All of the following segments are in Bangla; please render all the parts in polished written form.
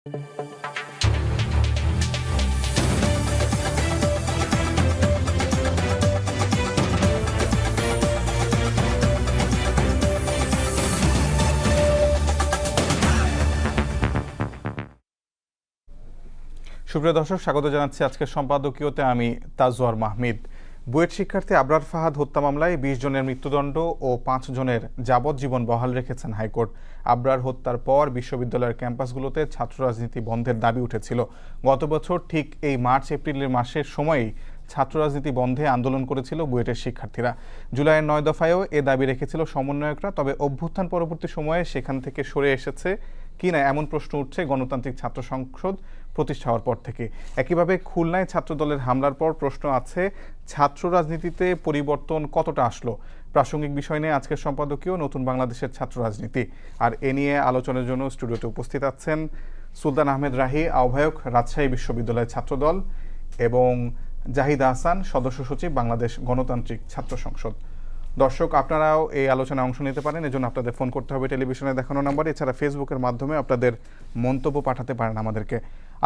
সুপ্রিয় দর্শক, স্বাগত জানাচ্ছি আজকের সম্পাদকীয়তে। আমি তাজওয়ার মাহমিদ। বুয়েট শিক্ষার্থী আবরার ফাহাদ হত্যা মামলায় ২০ জনের মৃত্যুদণ্ড ও ৫ জনের যাবজ্জীবন বহাল রেখেছেন হাইকোর্ট। আবরার হত্যার পর বিশ্ববিদ্যালয়ের ক্যাম্পাসগুলোতে ছাত্র রাজনীতি বন্ধের দাবি উঠেছিল। গত বছর ঠিক এই মার্চ এপ্রিলের মাসের সময়ই ছাত্র রাজনীতি বন্ধে আন্দোলন করেছিল বুয়েটের শিক্ষার্থীরা। জুলাইয়ের ৯ দফায়ও এ দাবি রেখেছিল সমন্বয়করা। তবে অভ্যুত্থান পরবর্তী সময়ে সেখান থেকে সরে এসেছে কিনা এমন প্রশ্ন উঠছে গণতান্ত্রিক ছাত্র সংসদ প্রতিষ্ঠা হওয়ার পর থেকে। একইভাবে খুলনায় ছাত্রদলের হামলার পর প্রশ্ন আছে, ছাত্র রাজনীতিতে পরিবর্তন কতটা আসলো? প্রাসঙ্গিক বিষয় নিয়ে আজকের সম্পাদকীয় নতুন বাংলাদেশের ছাত্র রাজনীতি। আর এ নিয়ে আলোচনার জন্য স্টুডিওতে উপস্থিত আছেন সুলতান আহমেদ রাহি, আহ্বায়ক, রাজশাহী বিশ্ববিদ্যালয়ের ছাত্রদল, এবং জাহিদ আহসান, সদস্য সচিব, বাংলাদেশ গণতান্ত্রিক ছাত্র সংসদ। দর্শক, আপনারাও এই আলোচনায় অংশ নিতে পারেন। এজন্য আপনাদের ফোন করতে হবে টেলিভিশনে দেখানো নাম্বারে। এছাড়া ফেসবুকের মাধ্যমে আপনাদের মন্তব্য পাঠাতে পারেন আমাদেরকে।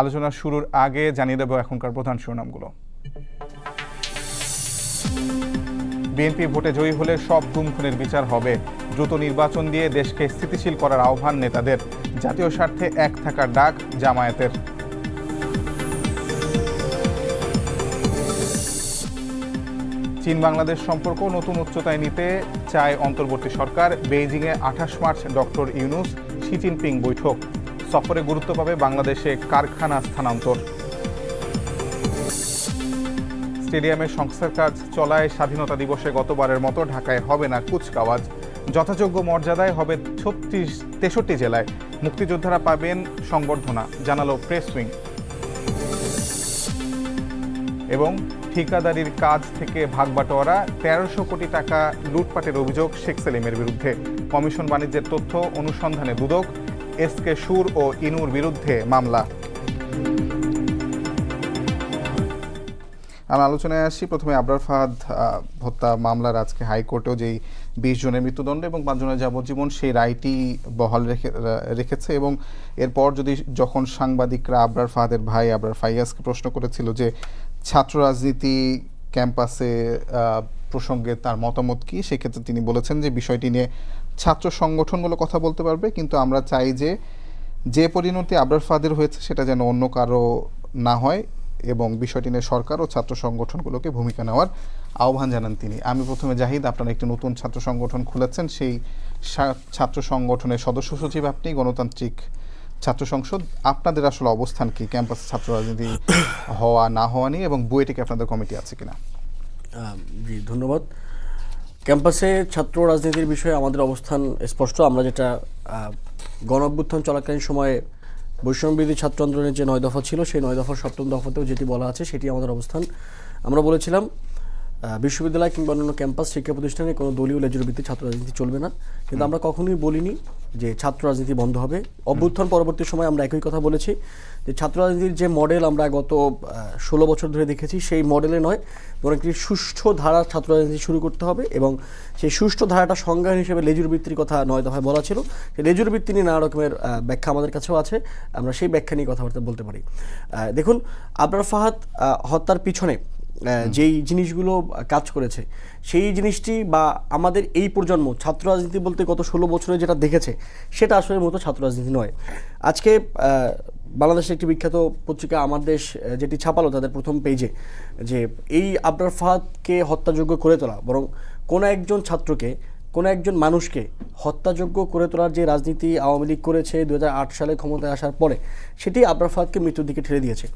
আলোচনা শুরুর আগে জানিয়ে দেব এখনকার প্রধান শিরোনামগুলো। বিএনপি ভোটে জয়ী হলে সব গুম খুনের বিচার হবে। দ্রুত নির্বাচন দিয়ে দেশকে স্থিতিশীল করার আহ্বান নেতাদের। জাতীয় স্বার্থে এক থাকার ডাক জামায়াতের। চীন বাংলাদেশ সম্পর্ক নতুন উচ্চতায় নিতে চায় অন্তর্বর্তী সরকার। বেইজিংয়ে ২৮ March doctor Yunus Xi Jinping বৈঠক। সফরে গুরুত্ব পাবে বাংলাদেশে কারখানা স্থানান্তর। স্টেডিয়ামের সংস্কার কাজ চলায় স্বাধীনতা দিবসে গতবারের মতো ঢাকায় হবে না কুচকাওয়াজ। যথাযোগ্য মর্যাদায় হবে ৬৩ জেলায়। মুক্তিযোদ্ধারা পাবেন সংবর্ধনা, জানালো প্রেস উইং। এবং ঠিকাদারির কাজ থেকে ভাগবাটোয়ারা, ১৩০০ কোটি টাকা লুটপাটের অভিযোগ শেখ সেলিমের বিরুদ্ধে। কমিশন বাণিজ্যের তথ্য অনুসন্ধানে দুদক। এসকে সুর ও ইনুর বিরুদ্ধে মামলা। আমরা আলোচনায় আসি। প্রথমে আবরার ফাহাদ হত্যা মামলার আজকে হাইকোর্টেও যেই ২০ জনের মৃত্যুদণ্ড এবং ৫ জনের যাবজ্জীবন, সেই রায়টি বহাল রেখেছে। এবং এরপর যখন সাংবাদিকরা আবরার ফাহাদের ভাই আবরার ফাইয়াজকে প্রশ্ন করেছিল যে ছাত্র রাজনীতি ক্যাম্পাসে প্রসঙ্গে তার মতামত কী, সেক্ষেত্রে তিনি বলেছেন যে বিষয়টি নিয়ে ছাত্র সংগঠনগুলো কথা বলতে পারবে, কিন্তু আমরা চাই যে পরিণতি আবরার ফাহাদের হয়েছে সেটা যেন অন্য কারো না হয়, এবং বিষয়টি নিয়ে সরকার ও ছাত্র সংগঠনগুলোকে ভূমিকা নেওয়ার আহ্বান জানান তিনি। আমি প্রথমে জাহিদ, আপনারা একটি নতুন ছাত্র সংগঠন খুলেছেন, সেই ছাত্র সংগঠনের সদস্য সচিব আপনি, গণতান্ত্রিক ছাত্র সংসদ। আপনাদের আসলে অবস্থান কি ক্যাম্পাসে ছাত্র রাজনীতি হওয়া না হওয়া নিয়ে, এবং বুয়েটে আপনাদের কমিটি আছে কিনা? জি, ধন্যবাদ। ক্যাম্পাসে ছাত্র রাজনীতির বিষয়ে আমাদের অবস্থান স্পষ্ট। আমরা যেটা গণ অভ্যুত্থান চলাকালীন সময়ে বৈষম্যবিরোধী ছাত্র আন্দোলনের যে ৯ দফা ছিল, সেই ৯ দফার ৭ম দফাতেও যেটি বলা আছে সেটি আমাদের অবস্থান। আমরা বলেছিলাম বিশ্ববিদ্যালয় কিংবা অন্যান্য ক্যাম্পাস শিক্ষা প্রতিষ্ঠানে কোনো দলীয় লেজুর ভিত্তিতে ছাত্র রাজনীতি চলবে না, কিন্তু আমরা কখনোই বলিনি যে ছাত্র রাজনীতি বন্ধ হবে। অভ্যুত্থান পরবর্তী সময় আমরা একই কথা বলেছি যে ছাত্র রাজনীতির যে মডেল আমরা গত ১৬ বছর ধরে দেখেছি, সেই মডেলে নয়, বরং একটি সুষ্ঠু ধারার ছাত্র রাজনীতি শুরু করতে হবে। এবং সেই সুষ্ঠু ধারাটা সংজ্ঞান হিসেবে লেজুর ভিত্তির কথা ৯ দফায় বলা ছিল। সেই লেজুর ভিত্তি নিয়ে নানা রকমের ব্যাখ্যা আমাদের কাছেও আছে, আমরা সেই ব্যাখ্যা নিয়ে কথাবার্তা বলতে পারি। দেখুন, আবরার ফাহাদ হত্যার পিছনে যেই জিনিসগুলো কাজ করেছে, সেই জিনিসটি বা আমাদের এই প্রজন্ম ছাত্র রাজনীতি বলতে গত ১৬ বছরে যেটা দেখেছে, সেটা আসলে মতো ছাত্র রাজনীতি নয়। আজকে বাংলাদেশের একটি বিখ্যাত পত্রিকা আমার দেশ যেটি ছাপালো তাদের প্রথম পেজে যে এই আবরার ফাহাদকে হত্যাযোগ্য করে তোলা, বরং কোনো একজন ছাত্রকে, কোনো একজন মানুষকে হত্যাযোগ্য করে তোলার যে রাজনীতি আওয়ামী লীগ করেছে ২০০৮ সালে ক্ষমতায় আসার পরে, সেটি আবরার ফাহাদকে মৃত্যুর দিকে ঠেলে দিয়েছে।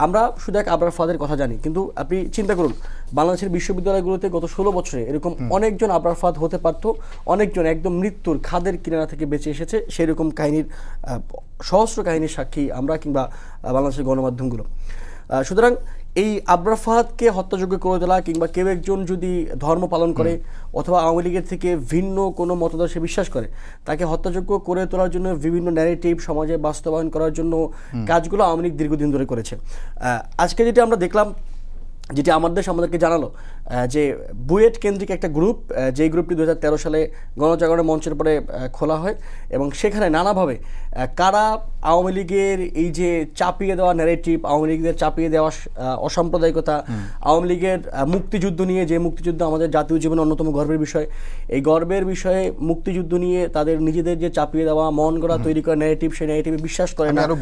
আমরা শুধু এক আবরার ফাহাদের কথা জানি, কিন্তু আপনি চিন্তা করুন, বাংলাদেশের বিশ্ববিদ্যালয়গুলোতে গত ১৬ বছরে এরকম অনেকজন আবরার ফাহাদ হতে পারত, অনেকজন একদম মৃত্যুর খাদের কিনারা থেকে বেঁচে এসেছে। সেই রকম কাহিনীর সহস্র কাহিনীর সাক্ষী আমরা, কিংবা বাংলাদেশের গণমাধ্যমগুলো। সুতরাং এই আবরার ফাহাদকে হত্যাযোগ্য করে তোলা, কিংবা কেউ একজন যদি ধর্ম পালন করে অথবা আওয়ামী লীগের থেকে ভিন্ন কোনো মতাদর্শে বিশ্বাস করে, তাকে হত্যাযোগ্য করে তোলার জন্য বিভিন্ন ন্যারেটিভ সমাজে বাস্তবায়ন করার জন্য কাজগুলো আওয়ামী লীগ দীর্ঘদিন ধরে করেছে। আজকে যেটি আমরা দেখলাম যেটি আমাদের দেশ আমাদেরকে জানালো যে বুয়েট কেন্দ্রিক একটা গ্রুপ, যেই গ্রুপটি 2013 সালে গণজাগরণের মঞ্চের পরে খোলা হয় এবং সেখানে নানাভাবে কারা আওয়ামী লীগের এই যে চাপিয়ে দেওয়া ন্যারেটিভ, আওয়ামী লীগের চাপিয়ে দেওয়া অসাম্প্রদায়িকতা, আওয়ামী লীগের মুক্তিযুদ্ধ নিয়ে, যে মুক্তিযুদ্ধ আমাদের জাতীয় জীবনের অন্যতম গর্বের বিষয়, এই গর্বের বিষয়ে মুক্তিযুদ্ধ নিয়ে তাদের নিজেদের যে চাপিয়ে দেওয়া মন গড়া তৈরি করা ন্যারেটিভ, সেই ন্যারেটিভে বিশ্বাস করে আমি না। আরো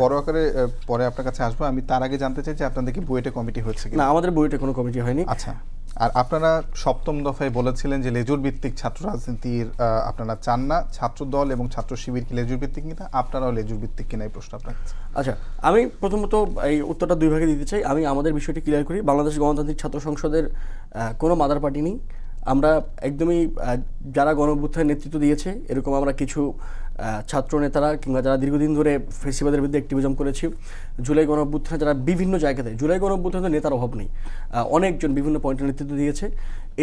বড় আকারে পরে আপনার কাছে আসবো। আমি তার আগে জানতে চাই যে আপনাদের কি বুয়েটে কমিটি হয়েছে কিনা? না, আমাদের বুয়েটে কোনো কমিটি হয়নি। আচ্ছা, আর আপনারা সপ্তম দফায় বলেছিলেন যে লেজুর ভিত্তিক ছাত্র রাজনীতির আপনারা চান না। ছাত্র দল এবং ছাত্র শিবির কি লেজুর ভিত্তিক কিনা? আপনারাও লেজুর ভিত্তিক কিনা, এই প্রশ্ন আপনার কাছে। আচ্ছা, আমি প্রথমত এই উত্তরটা দুই ভাগে দিতে চাই। আমি আমাদের বিষয়টি ক্লিয়ার করি। বাংলাদেশ গণতান্ত্রিক ছাত্র সংসদের কোনো মাদার পার্টি নেই। আমরা একদমই যারা গণঅভ্যুত্থানের নেতৃত্ব দিয়েছে এরকম আমরা কিছু ছাত্র নেতারা কিংবা যারা দীর্ঘদিন ধরে ফেসিবাদের বিরুদ্ধে অ্যাক্টিভিজম করেছি, জুলাই গণঅভ্যুত্থানে যারা বিভিন্ন জায়গাতে, জুলাই গণঅভ্যুত্থানে নেতার অভাব নেই, অনেকজন বিভিন্ন পয়েন্টে নেতৃত্ব দিয়েছে।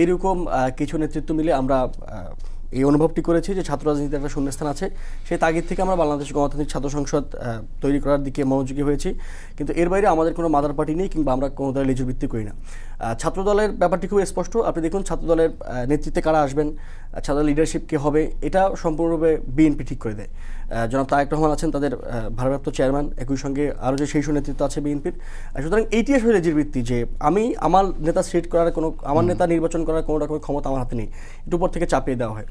এইরকম কিছু নেতৃত্ব মিলে আমরা এই অনুভবটি করেছি যে ছাত্র রাজনীতিতে একটা শূন্যস্থান আছে। সেই তাগিদ থেকে আমরা বাংলাদেশ গণতান্ত্রিক ছাত্র সংসদ তৈরি করার দিকে মনোযোগী হয়েছি। কিন্তু এর বাইরে আমাদের কোনো মাদার পার্টি নেই কিংবা আমরা কোনো দলের লেজুর ভিত্তি করি না। ছাত্র দলের ব্যাপারটি খুব স্পষ্ট। আপনি দেখুন ছাত্র দলের নেতৃত্বে কারা আসবেন, ছাত্র লিডারশিপ কে হবে, এটা সম্পূর্ণরূপে বিএনপি ঠিক করে দেয়। জনাব তারেক রহমান আছেন তাদের ভারপ্রাপ্ত চেয়ারম্যান, একই সঙ্গে আরও যে শীর্ষ নেতৃত্ব আছে বিএনপির। সুতরাং এইটি আসলে লেজুর ভিত্তি যে আমি আমার নেতা সিলেক্ট করার কোনো, আমার নেতা নির্বাচন করার কোনো রকমের ক্ষমতা আমার হাতে নেই, একটু উপর থেকে চাপিয়ে দেওয়া হয়।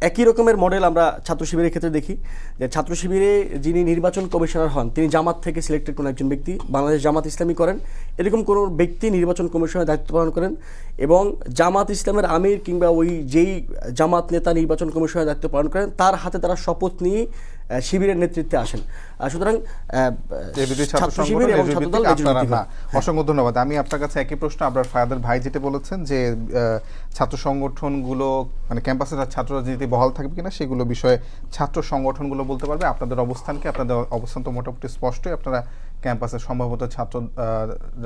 একই রকমের মডেল আমরা ছাত্র শিবিরের ক্ষেত্রে দেখি যে ছাত্র শিবিরে যিনি নির্বাচন কমিশনার হন তিনি জামাত থেকে সিলেক্টেড কোনো একজন ব্যক্তি, বাংলাদেশ জামাত ইসলামী করেন, এরকম কোনো ব্যক্তি নির্বাচন কমিশনের দায়িত্ব পালন করেন এবং জামাত ইসলামের আমির কিংবা ওই যেই জামাত নেতা নির্বাচন কমিশনের দায়িত্ব পালন করেন তার হাতে তারা শপথ নিয়ে শিবিরের নেতৃত্বে আসেন। সুতরাং ছাত্র শিবির এবং ছাত্র দল অসংখ্য ধন্যবাদ। আমি আপনার কাছে একই প্রশ্ন, আপনার ফায়াদের ভাই যেটা বলেছেন যে ছাত্র সংগঠনগুলো মানে ক্যাম্পাসে ছাত্র রাজনীতি বহাল থাকবে কিনা সেগুলো বিষয়ে ছাত্র সংগঠনগুলো বলতে পারবে। আপনাদের অবস্থানকে, আপনাদের অবস্থান তো মোটামুটি স্পষ্টই, আপনারা ক্যাম্পাসে সম্ভবত ছাত্র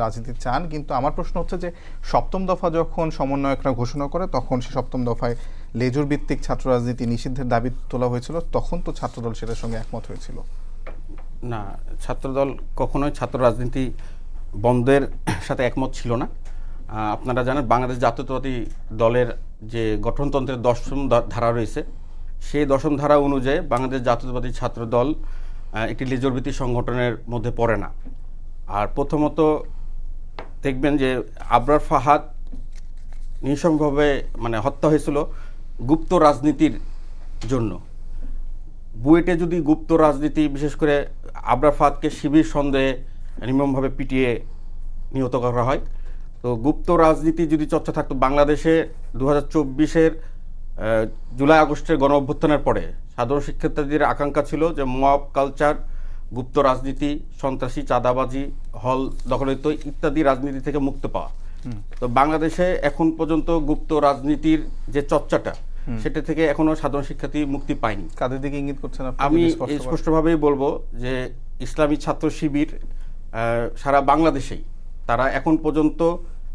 রাজনীতি চান। কিন্তু আমার প্রশ্ন হচ্ছে যে সপ্তম দফা যখন সমন্বয়করা ঘোষণা করে তখন সে সপ্তম দফায় লেজুর ভিত্তিক ছাত্র রাজনীতি নিষিদ্ধের দাবি তোলা হয়েছিল, তখন তো ছাত্রদল সেটার সঙ্গে একমত হয়েছিল। না, ছাত্রদল কখনোই ছাত্র রাজনীতি বন্ধের সাথে একমত ছিল না। আপনারা জানেন বাংলাদেশ জাতীয়তাবাদী দলের যে গঠনতন্ত্রের 10ম ধারা রয়েছে, সেই 10ম ধারা অনুযায়ী বাংলাদেশ জাতীয়তাবাদী ছাত্র দল একটি লেজুর ভিত্তিক সংগঠনের মধ্যে পড়ে না। আর প্রথমত দেখবেন যে আবরার ফাহাদ নৃশংসভাবে মানে হত্যা হয়েছিল গুপ্ত রাজনীতির জন্য। বুয়েটে যদি গুপ্ত রাজনীতি, বিশেষ করে আবরার ফাহাদকে শিবির সন্দেহে নির্মমভাবে পিটিয়ে নিহত করা হয়, তো গুপ্ত রাজনীতি যদি চর্চা থাকতো বাংলাদেশে 2024-এর জুলাই আগস্টের গণ অভ্যুত্থানের পরে সাধারণ শিক্ষার্থীদের আকাঙ্ক্ষা ছিল যে মব কালচার, গুপ্ত রাজনীতি, সন্ত্রাসী, চাঁদাবাজি, হল দখলিত ইত্যাদি রাজনীতি থেকে মুক্ত পাওয়া। তো বাংলাদেশে এখন পর্যন্ত গুপ্ত রাজনীতির যে চর্চাটা সেটা থেকে এখনো সাধারণ শিক্ষার্থী মুক্তি পায়নি। কাদের দিকে ইঙ্গিত করছেন আপনি? আমি স্পষ্টভাবেই বলবো যে ইসলামী ছাত্র শিবির সারা বাংলাদেশেই তারা এখন পর্যন্ত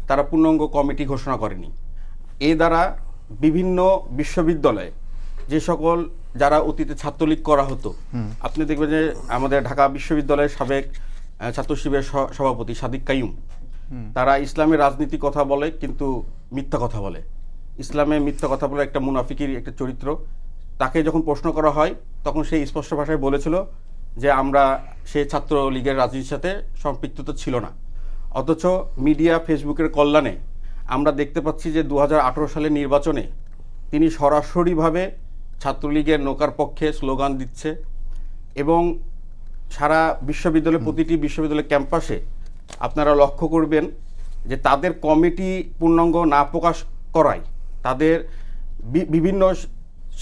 তারা পূর্ণাঙ্গ কমিটি ঘোষণা করেনি। এ দ্বারা বিভিন্ন বিশ্ববিদ্যালয়ে যে সকল যারা অতীতে ছাত্রলীগ করা হতো, আপনি দেখবেন যে আমাদের ঢাকা বিশ্ববিদ্যালয়ের সাবেক ছাত্র শিবিরের সভাপতি সাদিক কাইয়ুম, তারা ইসলামের রাজনীতি কথা বলে কিন্তু মিথ্যা কথা বলে, ইসলামে মিথ্যা কথা বলে একটা মুনাফিকের একটা চরিত্র। তাকে যখন প্রশ্ন করা হয় তখন সে স্পষ্ট ভাষায় বলেছিল যে আমরা সে ছাত্রলীগের রাজনীতির সাথে সম্পৃক্ততা ছিল না। অথচ মিডিয়া, ফেসবুকের কল্যাণে আমরা দেখতে পাচ্ছি যে 2018 সালের নির্বাচনে তিনি সরাসরিভাবে ছাত্রলীগের নৌকার পক্ষে স্লোগান দিচ্ছে এবং সারা বিশ্ববিদ্যালয়, প্রতিটি বিশ্ববিদ্যালয় ক্যাম্পাসে আপনারা লক্ষ্য করবেন যে তাদের কমিটি পূর্ণাঙ্গ না প্রকাশ করায় তাদের বিভিন্ন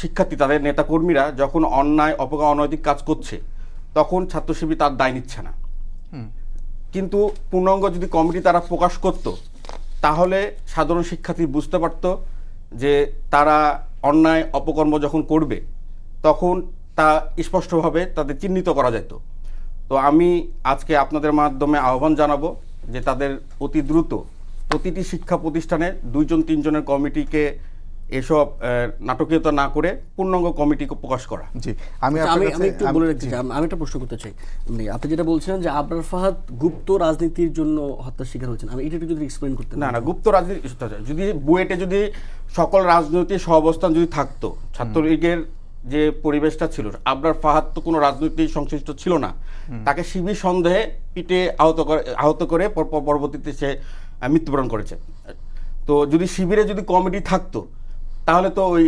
শিক্ষার্থী, তাদের নেতাকর্মীরা যখন অন্যায়, অপকার, অনৈতিক কাজ করছে তখন ছাত্র শিবির তার দায় নিচ্ছে না। কিন্তু পূর্ণাঙ্গ যদি কমিটি তারা প্রকাশ করত তাহলে সাধারণ শিক্ষার্থী বুঝতে পারত যে তারা অন্যায়, অপকর্ম যখন করবে তখন তা স্পষ্টভাবে তাদের চিহ্নিত করা যেত। তো আমি আজকে আপনাদের মাধ্যমে আহ্বান জানাবো যে তাদের অতি দ্রুত প্রতিটি শিক্ষা প্রতিষ্ঠানে 2-3 জনের কমিটিকে এসব নাটকীয়তা না করে পূর্ণাঙ্গ কমিটি প্রকাশ করা। জি, আমি আচ্ছা, আপনার আমি কাছে আমি একটু বলে রাখতে চাই, আমি একটা প্রশ্ন করতে চাই। আপনি যেটা বলছিলেন যে আবরার ফাহাদ গুপ্ত রাজনীতির জন্য হত্যার শিকার হয়েছেন, আমি এটা একটু যদি এক্সপ্লেইন করতেন। না, গুপ্ত রাজনীতি যদি বুয়েটে যদি সকল রাজনৈতিক সহাবস্থান যদি থাকতো, ছাত্রলীগের যে পরিবেশটা ছিল, আবরার ফাহাদ তো কোনো রাজনৈতিক সংশ্লিষ্ট ছিল না, তাকে শিবির সন্দেহে পিটে আহত করে পরবর্তীতে সে মৃত্যুবরণ করেছে। তো যদি শিবিরে যদি কমিটি থাকতো, তাহলে তো ওই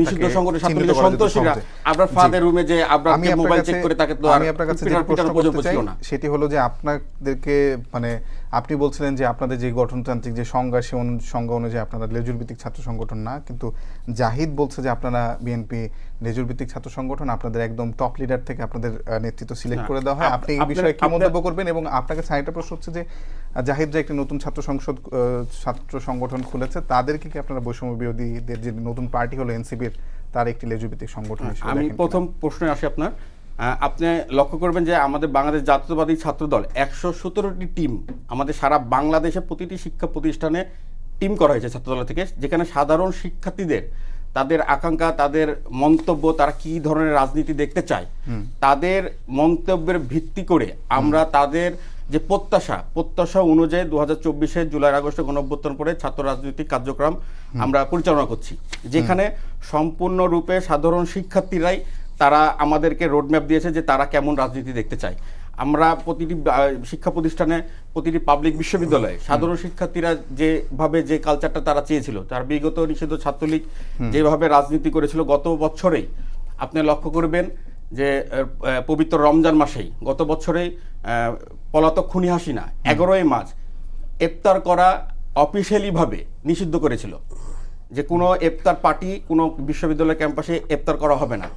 নিষিদ্ধ সংগঠন ছাত্রলীগের সন্ত্রাসীরা আবরার ফাহাদের রুমে যে আবরারকে মোবাইল চেক করে তাকে তো আমি আপনার কাছে যে প্রশ্ন করতে চাই ছিল না। সেটি হলো যে আপনাদেরকে মানে আপনি বলছিলেন যে আপনাদের যে গঠনতান্ত্রিক যে সংজ্ঞা, সে সংজ্ঞা অনুযায়ী আপনারা লেজুর ভিত্তিক ছাত্র সংগঠন না, কিন্তু জাহিদ বলছে যে আপনারা বিএনপি লেজুর ভিত্তিক ছাত্র সংগঠন, আপনাদের একদম টপ লিডার থেকে আপনাদের নেতৃত্ব সিলেক্ট করে দেওয়া হয়। আপনি এই বিষয়ে কি মন্তব্য করবেন? এবং আপনাকে আরেকটা প্রশ্ন হচ্ছে যে জাহিদ যে একটি নতুন ছাত্র সংগঠন খুলেছে, তাদেরকে কি আপনারা বৈষম্য বিরোধীদের যে নতুন পার্টি হলো এনসিপির তার একটি লেজুর ভিত্তিক সংগঠন হিসেবে আমি দেখেন প্রথম প্রশ্নে আসি আপনার। আপনি লক্ষ্য করবেন যে আমাদের বাংলাদেশ জাতীয়তাবাদী ছাত্র দল 117টি টিম আমাদের সারা বাংলাদেশে প্রতিটি শিক্ষা প্রতিষ্ঠানে টিম করা হয়েছে ছাত্রদল থেকে, যেখানে সাধারণ শিক্ষার্থীদের তাদের আকাঙ্ক্ষা, তাদের মন্তব্য, তারা কি ধরনের রাজনীতি দেখতে চায়, তাদের মন্তব্যের ভিত্তি করে আমরা তাদের যে প্রত্যাশা অনুযায়ী 2024-এ জুলাই আগস্টে গণঅভ্যুত্থান পরে ছাত্র রাজনৈতিক কার্যক্রম আমরা পরিচালনা করছি, যেখানে সম্পূর্ণরূপে সাধারণ শিক্ষার্থীরাই তারা আমাদেরকে রোডম্যাপ দিয়েছে যে তারা কেমন রাজনীতি দেখতে চায়। আমরা প্রতিটি শিক্ষা প্রতিষ্ঠানে, প্রতিটি পাবলিক বিশ্ববিদ্যালয়ে সাধারণ শিক্ষার্থীরা যেভাবে যে কালচারটা তারা চেয়েছিল, তার বিগত নিষিদ্ধ ছাত্রলীগ যেভাবে রাজনীতি করেছিল, গত বছরেই আপনি লক্ষ্য করবেন যে পবিত্র রমজান মাসেই গত বছরেই পলাতক খুনি হাসিনা 11ই মার্চ ইফতার করা অফিসিয়ালিভাবে নিষিদ্ধ করেছিল, যে কোনো ইফতার পার্টি কোনো বিশ্ববিদ্যালয় ক্যাম্পাসে ইফতার করা হবে না।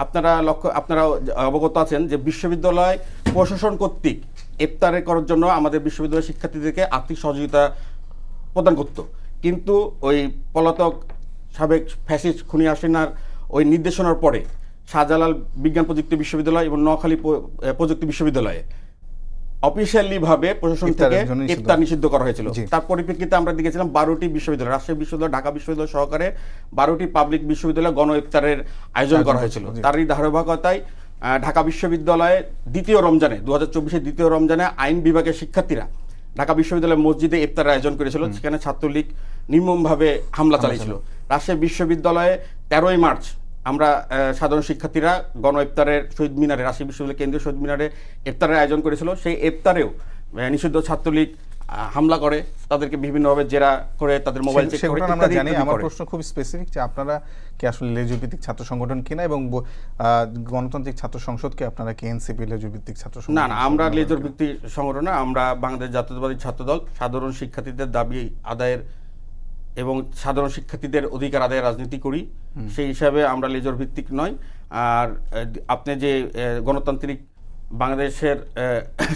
আপনারা অবগত আছেন যে বিশ্ববিদ্যালয় প্রশাসন কর্তৃক ইফতারের করার জন্য আমাদের বিশ্ববিদ্যালয় শিক্ষার্থীদেরকে আর্থিক সহযোগিতা প্রদান করত, কিন্তু ওই পলাতক সাবেক ফ্যাসিস্ট খুনি হাসিনার ওই নির্দেশনার পরে শাহজালাল বিজ্ঞান প্রযুক্তি বিশ্ববিদ্যালয় এবং নোয়াখালী প্রযুক্তি বিশ্ববিদ্যালয়ে অফিসিয়ালি ভাবে প্রশাসন থেকে ইফতার নিষিদ্ধ করা হয়েছিল। তার পরিপ্রেক্ষিতে আমরা দেখেছিলাম 12টি বিশ্ববিদ্যালয়, রাজশাহী বিশ্ববিদ্যালয়, ঢাকা বিশ্ববিদ্যালয় সহকারে 12টি পাবলিক বিশ্ববিদ্যালয়ে গণ ইফতারের আয়োজন করা হয়েছিল। তারই ধারাবাহিকতায় ঢাকা বিশ্ববিদ্যালয়ে দ্বিতীয় রমজানে 2024-এর দ্বিতীয় রমজানে আইন বিভাগের শিক্ষার্থীরা ঢাকা বিশ্ববিদ্যালয়ের মসজিদে ইফতারের আয়োজন করেছিল, সেখানে ছাত্রলীগ নির্মমভাবে হামলা চালিয়েছিল। রাজশাহী বিশ্ববিদ্যালয়ে 13ই মার্চ আমরা সাধারণ শিক্ষার্থীরা গণ ইফতারের শহীদ মিনারে, রাজশাহী বিশ্ববিদ্যালয় কেন্দ্রীয় শহীদ মিনারে ইফতারের আয়োজন করেছিল। সেই ইফতারেও নিষিদ্ধ ছাত্রলীগ হামলা করে, তাদেরকে বিভিন্নভাবে জেরা করে, তাদের মোবাইল চেক করে আমরা জানি। আমার প্রশ্ন খুব স্পেসিফিক যে আপনারা কি আসলে লেজুর ভিত্তিক ছাত্র সংগঠন কিনা, এবং গণতান্ত্রিক ছাত্র সংসদকে আপনারা কি এনসিপি লেজুর ভিত্তিক ছাত্র সংগঠন? না, আমরা লেজুর ভিত্তিক সংগঠন না, আমরা বাংলাদেশ জাতীয়তাবাদী ছাত্র দল সাধারণ শিক্ষার্থীদের দাবি আদায়ের এবং সাধারণ শিক্ষার্থীদের অধিকার আদায়ের রাজনীতি করি, সেই হিসাবে আমরা লেজর ভিত্তিক নয়। আর আপনি যে গণতান্ত্রিক বাংলাদেশের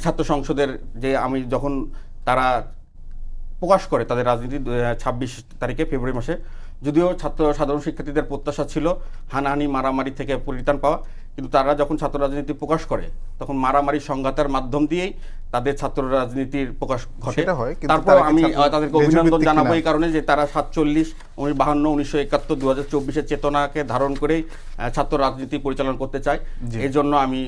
ছাত্র সংসদের যে আমি যখন তারা প্রকাশ করে তাদের রাজনীতি 26 তারিখে ফেব্রুয়ারি মাসে, যদিও সাধারণ শিক্ষার্থীদের প্রত্যাশা ছিল হানাহানি মারামারি থেকে পরিত্রাণ পাওয়া, কিন্তু তারা যখন ছাত্র রাজনীতি প্রকাশ করে তখন মারামারি সংঘাতের মাধ্যম দিয়েই তাদের ছাত্র রাজনীতির প্রকাশ ঘটে। তারপর আমি তাদেরকে অভিনন্দন জানাবো এই কারণে যে তারা 47, 52, 1971, 2024-এর চেতনাকে ধারণ করেই ছাত্র রাজনীতি পরিচালনা করতে চায়। এই জন্য আমি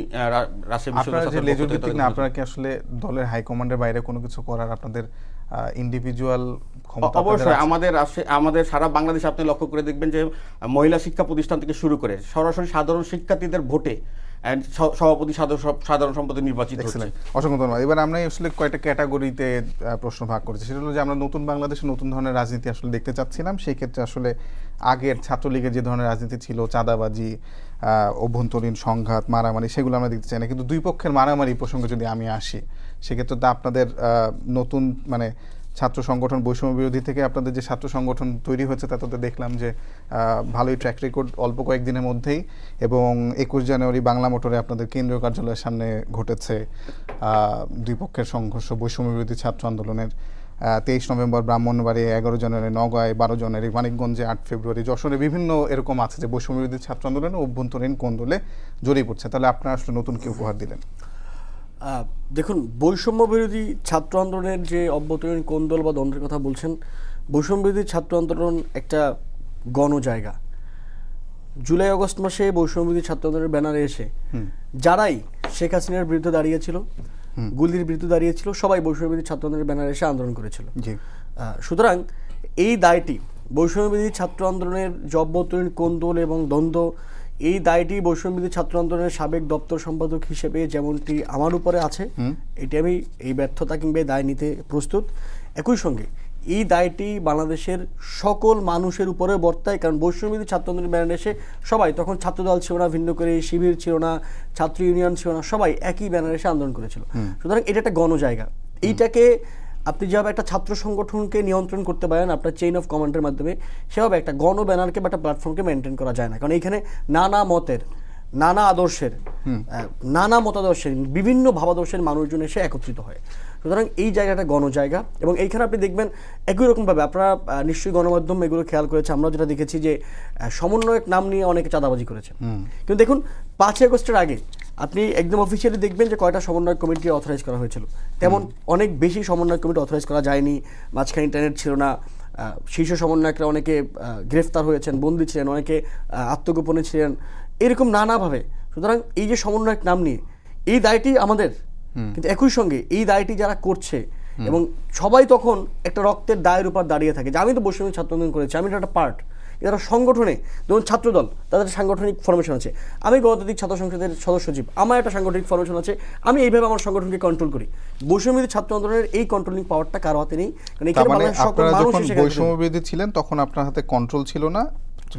রাজশাহী বিশ্ববিদ্যালয়। আপনারা কি আসলে দলের হাইকমান্ডের বাইরে কোনো কিছু করার আপনাদের ইন্ডিভিজুয়াল ক্ষমতা? অবশ্যই আমাদের সারা বাংলাদেশে আপনি লক্ষ্য করে দেখবেন যে মহিলা শিক্ষা প্রতিষ্ঠান থেকে শুরু করে সরাসরি সাধারণ শিক্ষার্থীদের ভোটে সভাপতি, সাধারণ সম্পাদক নির্বাচিত হচ্ছে। অসংখ্য ধন্যবাদ। এবার আমরা আসলে কয়েকটা ক্যাটাগরিতে প্রশ্ন ভাগ করেছি। সেটা হলো যে আমরা নতুন বাংলাদেশে নতুন ধরনের রাজনীতি আসলে দেখতে চাচ্ছিলাম। সেই ক্ষেত্রে আসলে আগের ছাত্রলীগের যে ধরনের রাজনীতি ছিল, চাঁদাবাজি, অভ্যন্তরীণ সংঘাত, মারামারি, সেগুলো আমরা দেখতে চাই না। কিন্তু দুই পক্ষের মারামারি প্রসঙ্গে যদি আমি আসি, সেক্ষেত্রে তো আপনাদের নতুন মানে ছাত্র সংগঠন বৈষম্য বিরোধী থেকে আপনাদের যে ছাত্র সংগঠন তৈরি হয়েছে, তাতে দেখলাম যে ভালোই ট্র্যাক রেকর্ড অল্প কয়েকদিনের মধ্যেই। এবং 21 জানুয়ারি বাংলা মোটরে আপনাদের কেন্দ্রীয় কার্যালয়ের সামনে ঘটেছে দুই পক্ষের সংঘর্ষ বৈষম্য বিরোধী ছাত্র আন্দোলনের। 23 নভেম্বর ব্রাহ্মণবাড়িয়া, 11 জানুয়ারি নওগাঁয়, 12 জানুয়ারি মানিকগঞ্জে, 8 ফেব্রুয়ারি যশোরে, বিভিন্ন এরকম আছে যে বৈষম্য বিরোধী ছাত্র আন্দোলনে অভ্যন্তরীণ কোন্দলে জড়িয়ে পড়ছে। তাহলে আপনারা আসলে নতুন কি উপহার দিলেন? দেখুন, বৈষম্য বিরোধী ছাত্র আন্দোলনের যে অভ্যন্তরীণ কোন্দল বা দ্বন্দ্বের কথা বলছেন, বৈষম্য বিরোধী ছাত্র আন্দোলন একটা গণজায়গা। জুলাই আগস্ট মাসে বৈষম্যবিরোধী ছাত্র আন্দোলনের ব্যানারে এসে যারাই শেখ হাসিনার বিরুদ্ধে দাঁড়িয়েছিল, গুলির বিরুদ্ধে দাঁড়িয়েছিল, সবাই বৈষম্যবিরোধী ছাত্র আন্দোলনের ব্যানারে এসে আন্দোলন করেছিল। সুতরাং এই দায়টি বৈষম্যবিরোধী ছাত্র আন্দোলনের জব্বতরীণ কোন্দল এবং দ্বন্দ্ব, এই দায়টি বৈষম্যবিরোধী ছাত্র আন্দোলনের সাবেক দপ্তর সম্পাদক হিসেবে যেমনটি আমার উপরে আছে, এটি আমি এই ব্যর্থতা কিংবা এই দায় নিতে প্রস্তুত। একই সঙ্গে এই দায়টি বাংলাদেশের সকল মানুষের উপরে বর্তায়, কারণ বৈষম্যবিরোধী ছাত্র আন্দোলনের ব্যানারে এসে সবাই, তখন ছাত্রদল ছিল না, ভিন্ন করে শিবির ছিল না, ছাত্র ইউনিয়ন ছিল না, সবাই একই ব্যানারে এসে আন্দোলন করেছিল। সুতরাং এটা একটা গণজায়গা। এইটাকে আপনি যেভাবে একটা ছাত্র সংগঠনকে নিয়ন্ত্রণ করতে পারেন আপনার চেইন অফ কমান্ডের মাধ্যমে, সেভাবে একটা গণ ব্যানারকে বা একটা প্ল্যাটফর্মকে মেনটেন করা যায় না। কারণ এইখানে নানা মতের, নানা আদর্শের, নানা মতাদর্শের, বিভিন্ন ভাবাদর্শের মানুষজন এসে একত্রিত হয়। সুতরাং এই জায়গাটা গণজায়গা, এবং এইখানে আপনি দেখবেন একই রকমভাবে আপনারা নিশ্চয়ই গণমাধ্যম এগুলো খেয়াল করেছে, আমরা যেটা দেখেছি যে সমন্বয়ক নাম নিয়ে অনেকে চাঁদাবাজি করেছে। কিন্তু দেখুন 5 আগস্টের আগে আপনি একদম অফিসিয়ালি দেখবেন যে কয়টা সমন্বয় কমিটি অথরাইজ করা হয়েছিল, তেমন অনেক বেশি সমন্বয় কমিটি অথরাইজ করা যায়নি। মাঝখানে ইন্টারনেট ছিল না, শীর্ষ সমন্বয়করা অনেকে গ্রেফতার হয়েছেন, বন্দী ছিলেন, অনেকে আত্মগোপনে ছিলেন, এরকম নানাভাবে। সুতরাং এই যে সমন্বয়ক নাম নিয়ে এই দায়টি আমাদের, কিন্তু একই সঙ্গে এই দায়টি যারা করছে এবং সবাই তখন একটা রক্তের দায়ের উপর দাঁড়িয়ে থাকে যে আমি তো বৈষম্য ছাত্র আন্দোলন করেছি, আমি একটা পার্ট। এরা সংগঠনে, যেমন ছাত্রদল, তাদের সাংগঠনিক ফরমেশন আছে, আমি গণতান্ত্রিক ছাত্র সংসদের সদস্য সচিব, আমার একটা সাংগঠনিক ফরমেশন আছে, আমি এইভাবে আমার সংগঠনকে কন্ট্রোল করি। বৈষম্যবিরোধী ছাত্র আন্দোলনের এই কন্ট্রোলিং পাওয়ারটা কারো হাতে নেই, কারণ এখানে বাংলাদেশের সকল মানুষ এসে বৈষম্যবিরোধী ছিলেন তখন আপনার হাতে কন্ট্রোল ছিল না।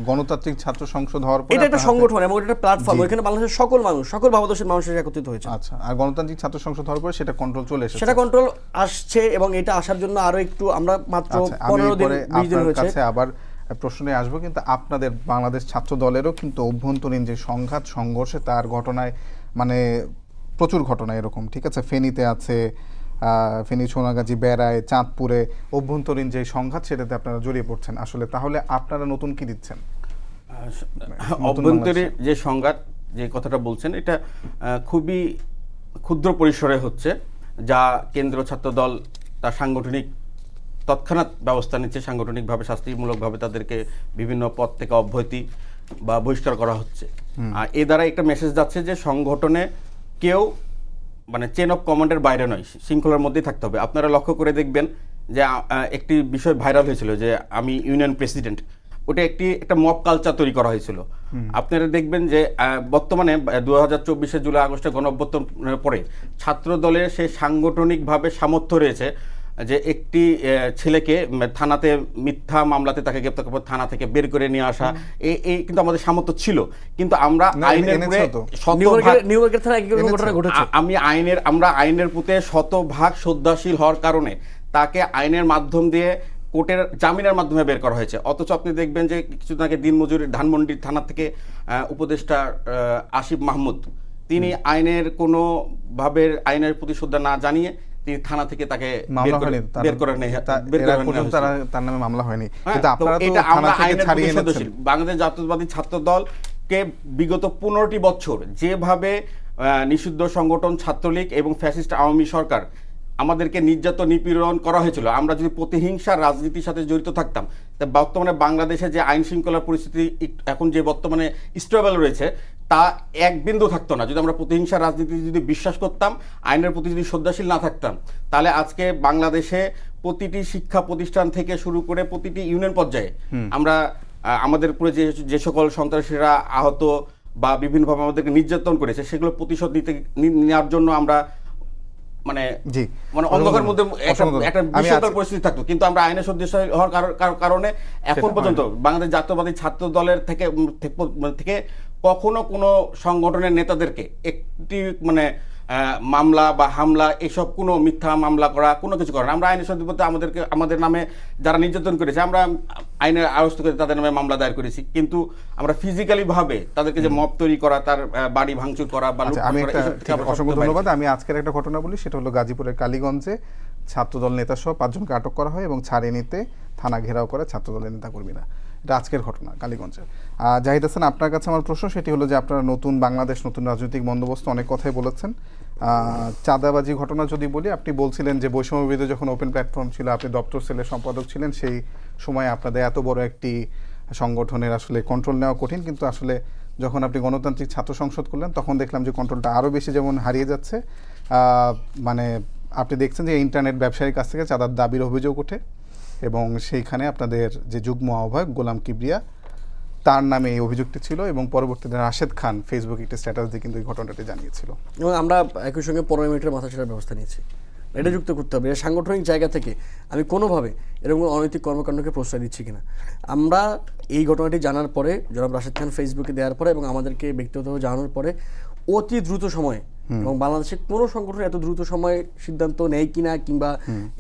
গণতান্ত্রিক ছাত্র সংসদ হওয়ার পর এটা একটা সংগঠন এবং এটা একটা প্ল্যাটফর্ম, এখানে বাংলাদেশের সকল মানুষ, সকল ভাবাদর্শের মানুষ এসে একত্রিত হয়েছে। আচ্ছা, আর গণতান্ত্রিক ছাত্র সংসদ হওয়ার পর সেটা কন্ট্রোল চলে এসেছে, সেটা কন্ট্রোল আসছে, এবং এটা আসার জন্য আরো একটু আমরা মাত্র 15 দিন 20 দিন হয়েছে। কাছে আবার প্রশ্নে আসবো, কিন্তু আপনাদের বাংলাদেশ ছাত্র দলেরও কিন্তু অভ্যন্তরীণ যে সংঘাত সংঘর্ষে তার ঘটনায় মানে প্রচুর ঘটনা এরকম, ঠিক আছে, ফেনীতে আছে, ফেনী, সোনাগাজী, বেড়ায়, চাঁদপুরে অভ্যন্তরীণ যে সংঘাত সেটাতে আপনারা জড়িয়ে পড়ছেন। আসলে তাহলে আপনারা নতুন কি দিচ্ছেন? অভ্যন্তরীণ যে সংঘাত যে কথাটা বলছেন, এটা খুবই ক্ষুদ্র পরিসরে হচ্ছে, যা কেন্দ্র ছাত্র দল তার সাংগঠনিক তৎক্ষণাৎ ব্যবস্থা নিচ্ছে, সাংগঠনিকভাবে শাস্তিমূলকভাবে তাদেরকে বিভিন্ন পদ থেকে অব্যাহতি বা বহিষ্কার করা হচ্ছে। আর এ দ্বারা একটা মেসেজ যাচ্ছে যে সংগঠনে কেউ মানে চেন অফ কমান্ডের বাইরে নয়, শৃঙ্খলার মধ্যেই থাকতে হবে। আপনারা লক্ষ্য করে দেখবেন যে একটি বিষয় ভাইরাল হয়েছিল যে আমি ইউনিয়ন প্রেসিডেন্ট, ওটা একটা মব কালচার তৈরি করা হয়েছিল। আপনারা দেখবেন যে বর্তমানে 2024 জুলাই আগস্টে গণঅভ্যুত্থানের পরে ছাত্র দলের সে সাংগঠনিকভাবে সামর্থ্য রয়েছে যে একটি ছেলেকে থানাতে মিথ্যা মামলাতে তাকে গ্রেপ্তার করে থানা থেকে বের করে নিয়ে আসা, এই কিন্তু আমাদের সামর্থ্য ছিল। কিন্তু আমরা আইনের আমরা আইনের প্রতি শতভাগ শ্রদ্ধাশীল হওয়ার কারণে তাকে আইনের মাধ্যম দিয়ে কোর্টের জামিনের মাধ্যমে বের করা হয়েছে। অথচ আপনি দেখবেন যে কিছুদিন আগে দিনমজুর ধানমন্ডি থানা থেকে উপদেষ্টা আসিফ মাহমুদ, তিনি আইনের কোনো ভাবে আইনের প্রতি শ্রদ্ধা না জানিয়ে তিনি থানা থেকে তাকে বের করে তার নামে মামলা হয়নি। বাংলাদেশ জাতীয়তাবাদী ছাত্র দলকে বিগত 15টি বছর যেভাবে নিষিদ্ধ সংগঠন ছাত্রলীগ এবং ফ্যাসিস্ট আওয়ামী সরকার আমাদেরকে নির্যাতন নিপীড়ন করা হয়েছিল, আমরা যদি প্রতিহিংসার রাজনীতির সাথে জড়িত থাকতাম, তা বর্তমানে বাংলাদেশে যে আইন শৃঙ্খলার পরিস্থিতি এখন যে বর্তমানে স্টেবল রয়েছে তা এক বিন্দু থাকতো না। যদি আমরা প্রতিহিংসার রাজনীতি যদি বিশ্বাস করতাম, আইনের প্রতি যদি শ্রদ্ধাশীল না থাকতাম, তাহলে আজকে বাংলাদেশে প্রতিটি শিক্ষা প্রতিষ্ঠান থেকে শুরু করে প্রতিটি ইউনিয়ন পর্যায়ে আমরা আমাদের উপরে যে সকল সন্ত্রাসীরা আহত বা বিভিন্নভাবে আমাদেরকে নির্যাতন করেছে সেগুলো প্রতিশোধ নেওয়ার জন্য আমরা মানে অন্ধকারের মধ্যে একটা বিষয়কর পরিস্থিতি থাকতো। কিন্তু আমরা আইনের সদস্য হওয়ার কারণে এখন পর্যন্ত বাংলাদেশ জাতীয়তাবাদী ছাত্র দলের থেকে কখনো কোনো সংগঠনের নেতাদেরকে একটি মানে মামলা বা হামলা এসব কোনো মিথ্যা মামলা করা কোনো কিছু করা, আমরা আইনের সদস্য আমাদের নামে যারা নির্যাতন করেছে আমরা আইনের আড়স্ত করে তাদের নামে মামলা দায়ের করেছি। কিন্তু আমরা ফিজিক্যালি ভাবে তাদেরকে যে মব তৈরি করা, তার বাড়ি ভাঙচুর করা বা অসংখ্য ধন্যবাদ। আমি আজকের একটা ঘটনা বলি, সেটা হলো গাজীপুরের কালীগঞ্জে ছাত্রদল নেতা সহ 5 জনকে আটক করা হয় এবং ছাড়িয়ে নিতে থানা ঘেরাও করে ছাত্রদলের নেতাকর্মীরা। এটা আজকের ঘটনা কালীগঞ্জে। জাহিদ হাসান, আপনার কাছে আমার প্রশ্ন সেটি হলো যে আপনারা নতুন বাংলাদেশ, নতুন রাজনৈতিক বন্দোবস্ত অনেক কথাই বলেছেন। চাঁদাবাজি ঘটনা যদি বলি, আপনি বলছিলেন যে বৈষম্যবিরোধী যখন ওপেন প্ল্যাটফর্ম ছিল, আপনি দপ্তর সেলের সম্পাদক ছিলেন, সেই সময় আপনাদের এত বড় একটি সংগঠনের আসলে কন্ট্রোল নেওয়া কঠিন, কিন্তু আসলে যখন আপনি গণতান্ত্রিক ছাত্র সংসদ করলেন তখন দেখলাম যে কন্ট্রোলটা আরও বেশি যেমন হারিয়ে যাচ্ছে। মানে আপনি দেখছেন যে ইন্টারনেট ব্যবসায়ীর কাছ থেকে চাঁদার দাবির অভিযোগ ওঠে এবং সেইখানে আপনাদের যে যুগ্ম আহ্বায়ক গোলাম কিবরিয়া তার নামে এই অভিযোগটি ছিল এবং পরবর্তীতে রাশেদ খান ফেসবুকে একটি স্ট্যাটাস দিয়ে কিন্তু এই ঘটনাটি জানিয়েছিল। এবং আমরা একই সঙ্গে 15 মিনিটের মাথা সেটার ব্যবস্থা নিয়েছি। এটা যুক্ত করতে হবে, এটা সাংগঠনিক জায়গা থেকে আমি কোনোভাবে এরকম অনৈতিক কর্মকাণ্ডকে প্রশ্রয় দিচ্ছি কিনা। আমরা এই ঘটনাটি জানার পরে, জনাব রাশেদ খান ফেসবুকে দেওয়ার পরে এবং আমাদেরকে ব্যক্তিগতভাবে জানানোর পরে অতি দ্রুত সময়ে, এবং বাংলাদেশের কোনো সংগঠন এত দ্রুত সময়ে সিদ্ধান্ত নেয় কিনা কিংবা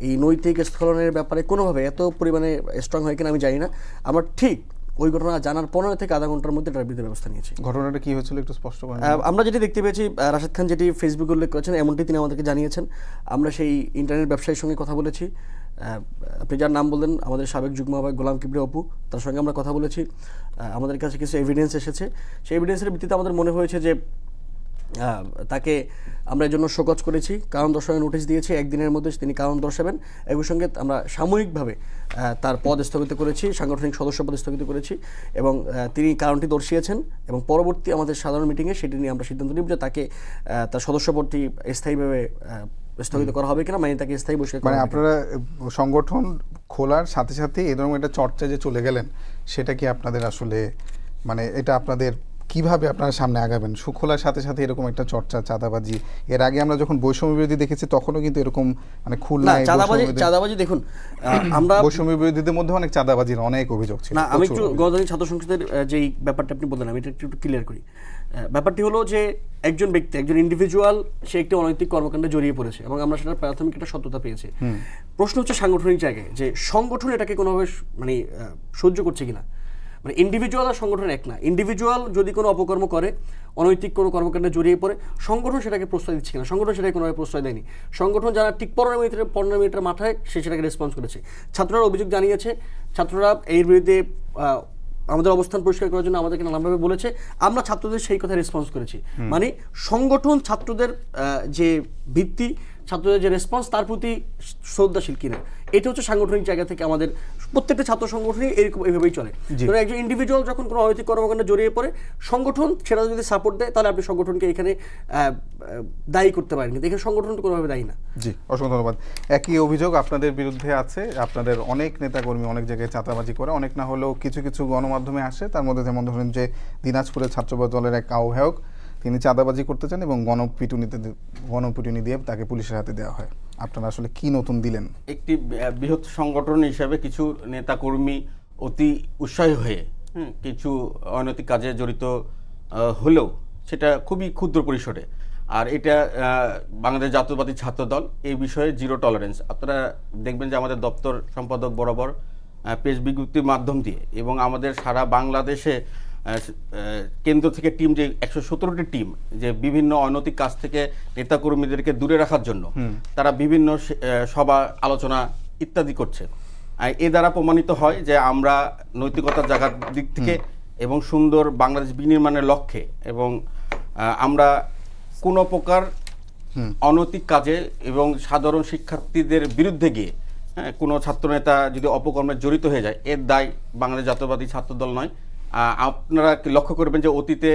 এই নৈতিক স্খলনের ব্যাপারে কোনোভাবে এত পরিমাণে স্ট্রং হয় কিনা আমি জানি না। আমরা ঠিক ওই ঘটনা জানার 15 থেকে আধা ঘন্টার মধ্যে এটার বিরুদ্ধে ব্যবস্থা নিয়েছি। ঘটনাটা কি হয়েছিল একটু স্পষ্ট করেন। আমরা যেটি দেখতে পেয়েছি, রাশেদ খান যেটি ফেসবুকে উল্লেখ করেছেন এমনটি তিনি আমাদেরকে জানিয়েছেন। আমরা সেই ইন্টারনেট ব্যবসায়ীর সঙ্গে কথা বলেছি, আপনি যার নাম বললেন আমাদের সাবেক যুগ্ম আহ্বায়ক গোলাম কিবরিয়া অপু, তার সঙ্গে আমরা কথা বলেছি। আমাদের কাছে কিছু এভিডেন্স এসেছে, সেই এভিডেন্সের ভিত্তিতে আমাদের মনে হয়েছে যে তাকে আমরা এর জন্য শোকজ করেছি, কারণ দর্শানোর নোটিশ দিয়েছি, একদিনের মধ্যে তিনি কারণ দর্শাবেন। একই সঙ্গে আমরা সাময়িকভাবে তার পদ স্থগিত করেছি, সাংগঠনিক সদস্য পদ স্থগিত করেছি এবং তিনি কারণটি দর্শিয়েছেন এবং পরবর্তী আমাদের সাধারণ মিটিংয়ে সেটি নিয়ে আমরা সিদ্ধান্ত নিব যে তাকে তার সদস্যপদটি স্থায়ীভাবে স্থগিত করা হবে কিনা, মানে তাকে স্থায়ী বসে। মানে আপনারা সংগঠন খোলার সাথে সাথে এরকম একটা চর্চা যে চলে গেলেন, সেটা কি আপনাদের আসলে মানে এটা আপনাদের কিভাবে আপনারা সামনে আগাবেন? সুখোলার সাথে সাথে এরকম একটা চর্চা, চাঁদাবাজি, এর আগে আমরা যখন বৈষম্য বিরোধী দেখেছি তখনও কিন্তু এরকম মানে খুলনায় চাঁদাবাজি দেখুন, আমরা বৈষম্য বিরোধীদের মধ্যে অনেক চাঁদাবাজির অনেক অভিযোগ ছিল। না, আমি একটু গণতান্ত্রিক ছাত্র সংসদের যেই ব্যাপারটা আপনি বললেন আমি এটা একটু ক্লিয়ার করি। ব্যাপারটি হলো যে একজন ব্যক্তি, একজন ইন্ডিভিজুয়াল, সে একটি অনৈতিক কর্মকাণ্ডে জড়িয়ে পড়েছে এবং আমরা সেটার প্রাথমিক একটা সত্যতা পেয়েছি। প্রশ্ন হচ্ছে সাংগঠনিক জায়গায় যে সংগঠন এটাকে কোনোভাবে মানে সহ্য করছে কিনা। মানে ইন্ডিভিজুয়াল আর সংগঠন এক না। ইন্ডিভিজুয়াল যদি কোনো অপকর্ম করে, অনৈতিক কোনো কর্মকাণ্ডে জড়িয়ে পড়ে, সংগঠন সেটাকে প্রশ্রয় দিচ্ছে কিনা। সংগঠন সেটাকে কোনোভাবে প্রশ্রয় দেয়নি। সংগঠন যারা ঠিক 15 মিনিটের মাথায় সে সেটাকে রেসপন্স করেছে। ছাত্ররা অভিযোগ জানিয়েছে, ছাত্ররা এর বিরুদ্ধে আমাদের অবস্থান পরিষ্কার করার জন্য আমাদেরকে নানানভাবে বলেছে, আমরা ছাত্রদের সেই কথা রেসপন্স করেছি। মানে সংগঠন ছাত্রদের যে ভিত্তি, ছাত্রদের যে রেসপন্স, তার প্রতি শ্রদ্ধাশীল কিনা, এটা হচ্ছে সাংগঠনিক জায়গা থেকে আমাদের প্রত্যেকটা ছাত্র সংগঠনই এরকম এইভাবেই চলে। ধরুন একজন ইন্ডিভিজুয়াল যখন কোনো অনৈতিক কর্মকাণ্ডে জড়িয়ে পড়ে, সংগঠন সেটা যদি সাপোর্ট দেয় তাহলে আপনি সংগঠনকে এখানে দায়ী করতে পারেন, কিন্তু এখানে সংগঠন কোনোভাবে দায়ী না। জি, অসংখ্য ধন্যবাদ। একই অভিযোগ আপনাদের বিরুদ্ধে আছে, আপনাদের অনেক নেতাকর্মী অনেক জায়গায় চাঁদাবাজি করে, অনেক না হলেও কিছু কিছু গণমাধ্যমে আসে, তার মধ্যে যেমন ধরেন যে দিনাজপুরের ছাত্রবাদ দলের এক আহ্বায়ক, তিনি চাঁদাবাজি করতে চান এবং গণপিটুনি দিয়ে তাকে পুলিশের হাতে দেওয়া হয়। আপনারা আসলে কি নতুন দিলেন? একটি বৃহৎ সংগঠন হিসেবে কিছু নেতাকর্মী অতি উৎসাহী হয়ে কিছু অনৈতিক কাজে জড়িত হলেও সেটা খুবই ক্ষুদ্র পরিসরে, আর এটা বাংলাদেশ জাতীয়তাবাদী ছাত্র দল এই বিষয়ে জিরো টলারেন্স। আপনারা দেখবেন যে আমাদের দপ্তর সম্পাদক বরাবর প্রেস বিজ্ঞপ্তির মাধ্যম দিয়ে এবং আমাদের সারা বাংলাদেশে কেন্দ্র থেকে টিম, যে 117টি টিম, যে বিভিন্ন অনৈতিক কাজ থেকে নেতাকর্মীদেরকে দূরে রাখার জন্য তারা বিভিন্ন সভা, আলোচনা ইত্যাদি করছে। এ দ্বারা প্রমাণিত হয় যে আমরা নৈতিকতার জায়গার দিক থেকে এবং সুন্দর বাংলাদেশ বিনির্মাণের লক্ষ্যে এবং আমরা কোনো প্রকার অনৈতিক কাজে এবং সাধারণ শিক্ষার্থীদের বিরুদ্ধে গিয়ে কোনো ছাত্রনেতা যদি অপকর্মে জড়িত হয়ে যায়, এর দায় বাংলাদেশ জাতীয়তাবাদী ছাত্রদল নয়। আপনারা লক্ষ্য করবেন যে অতীতে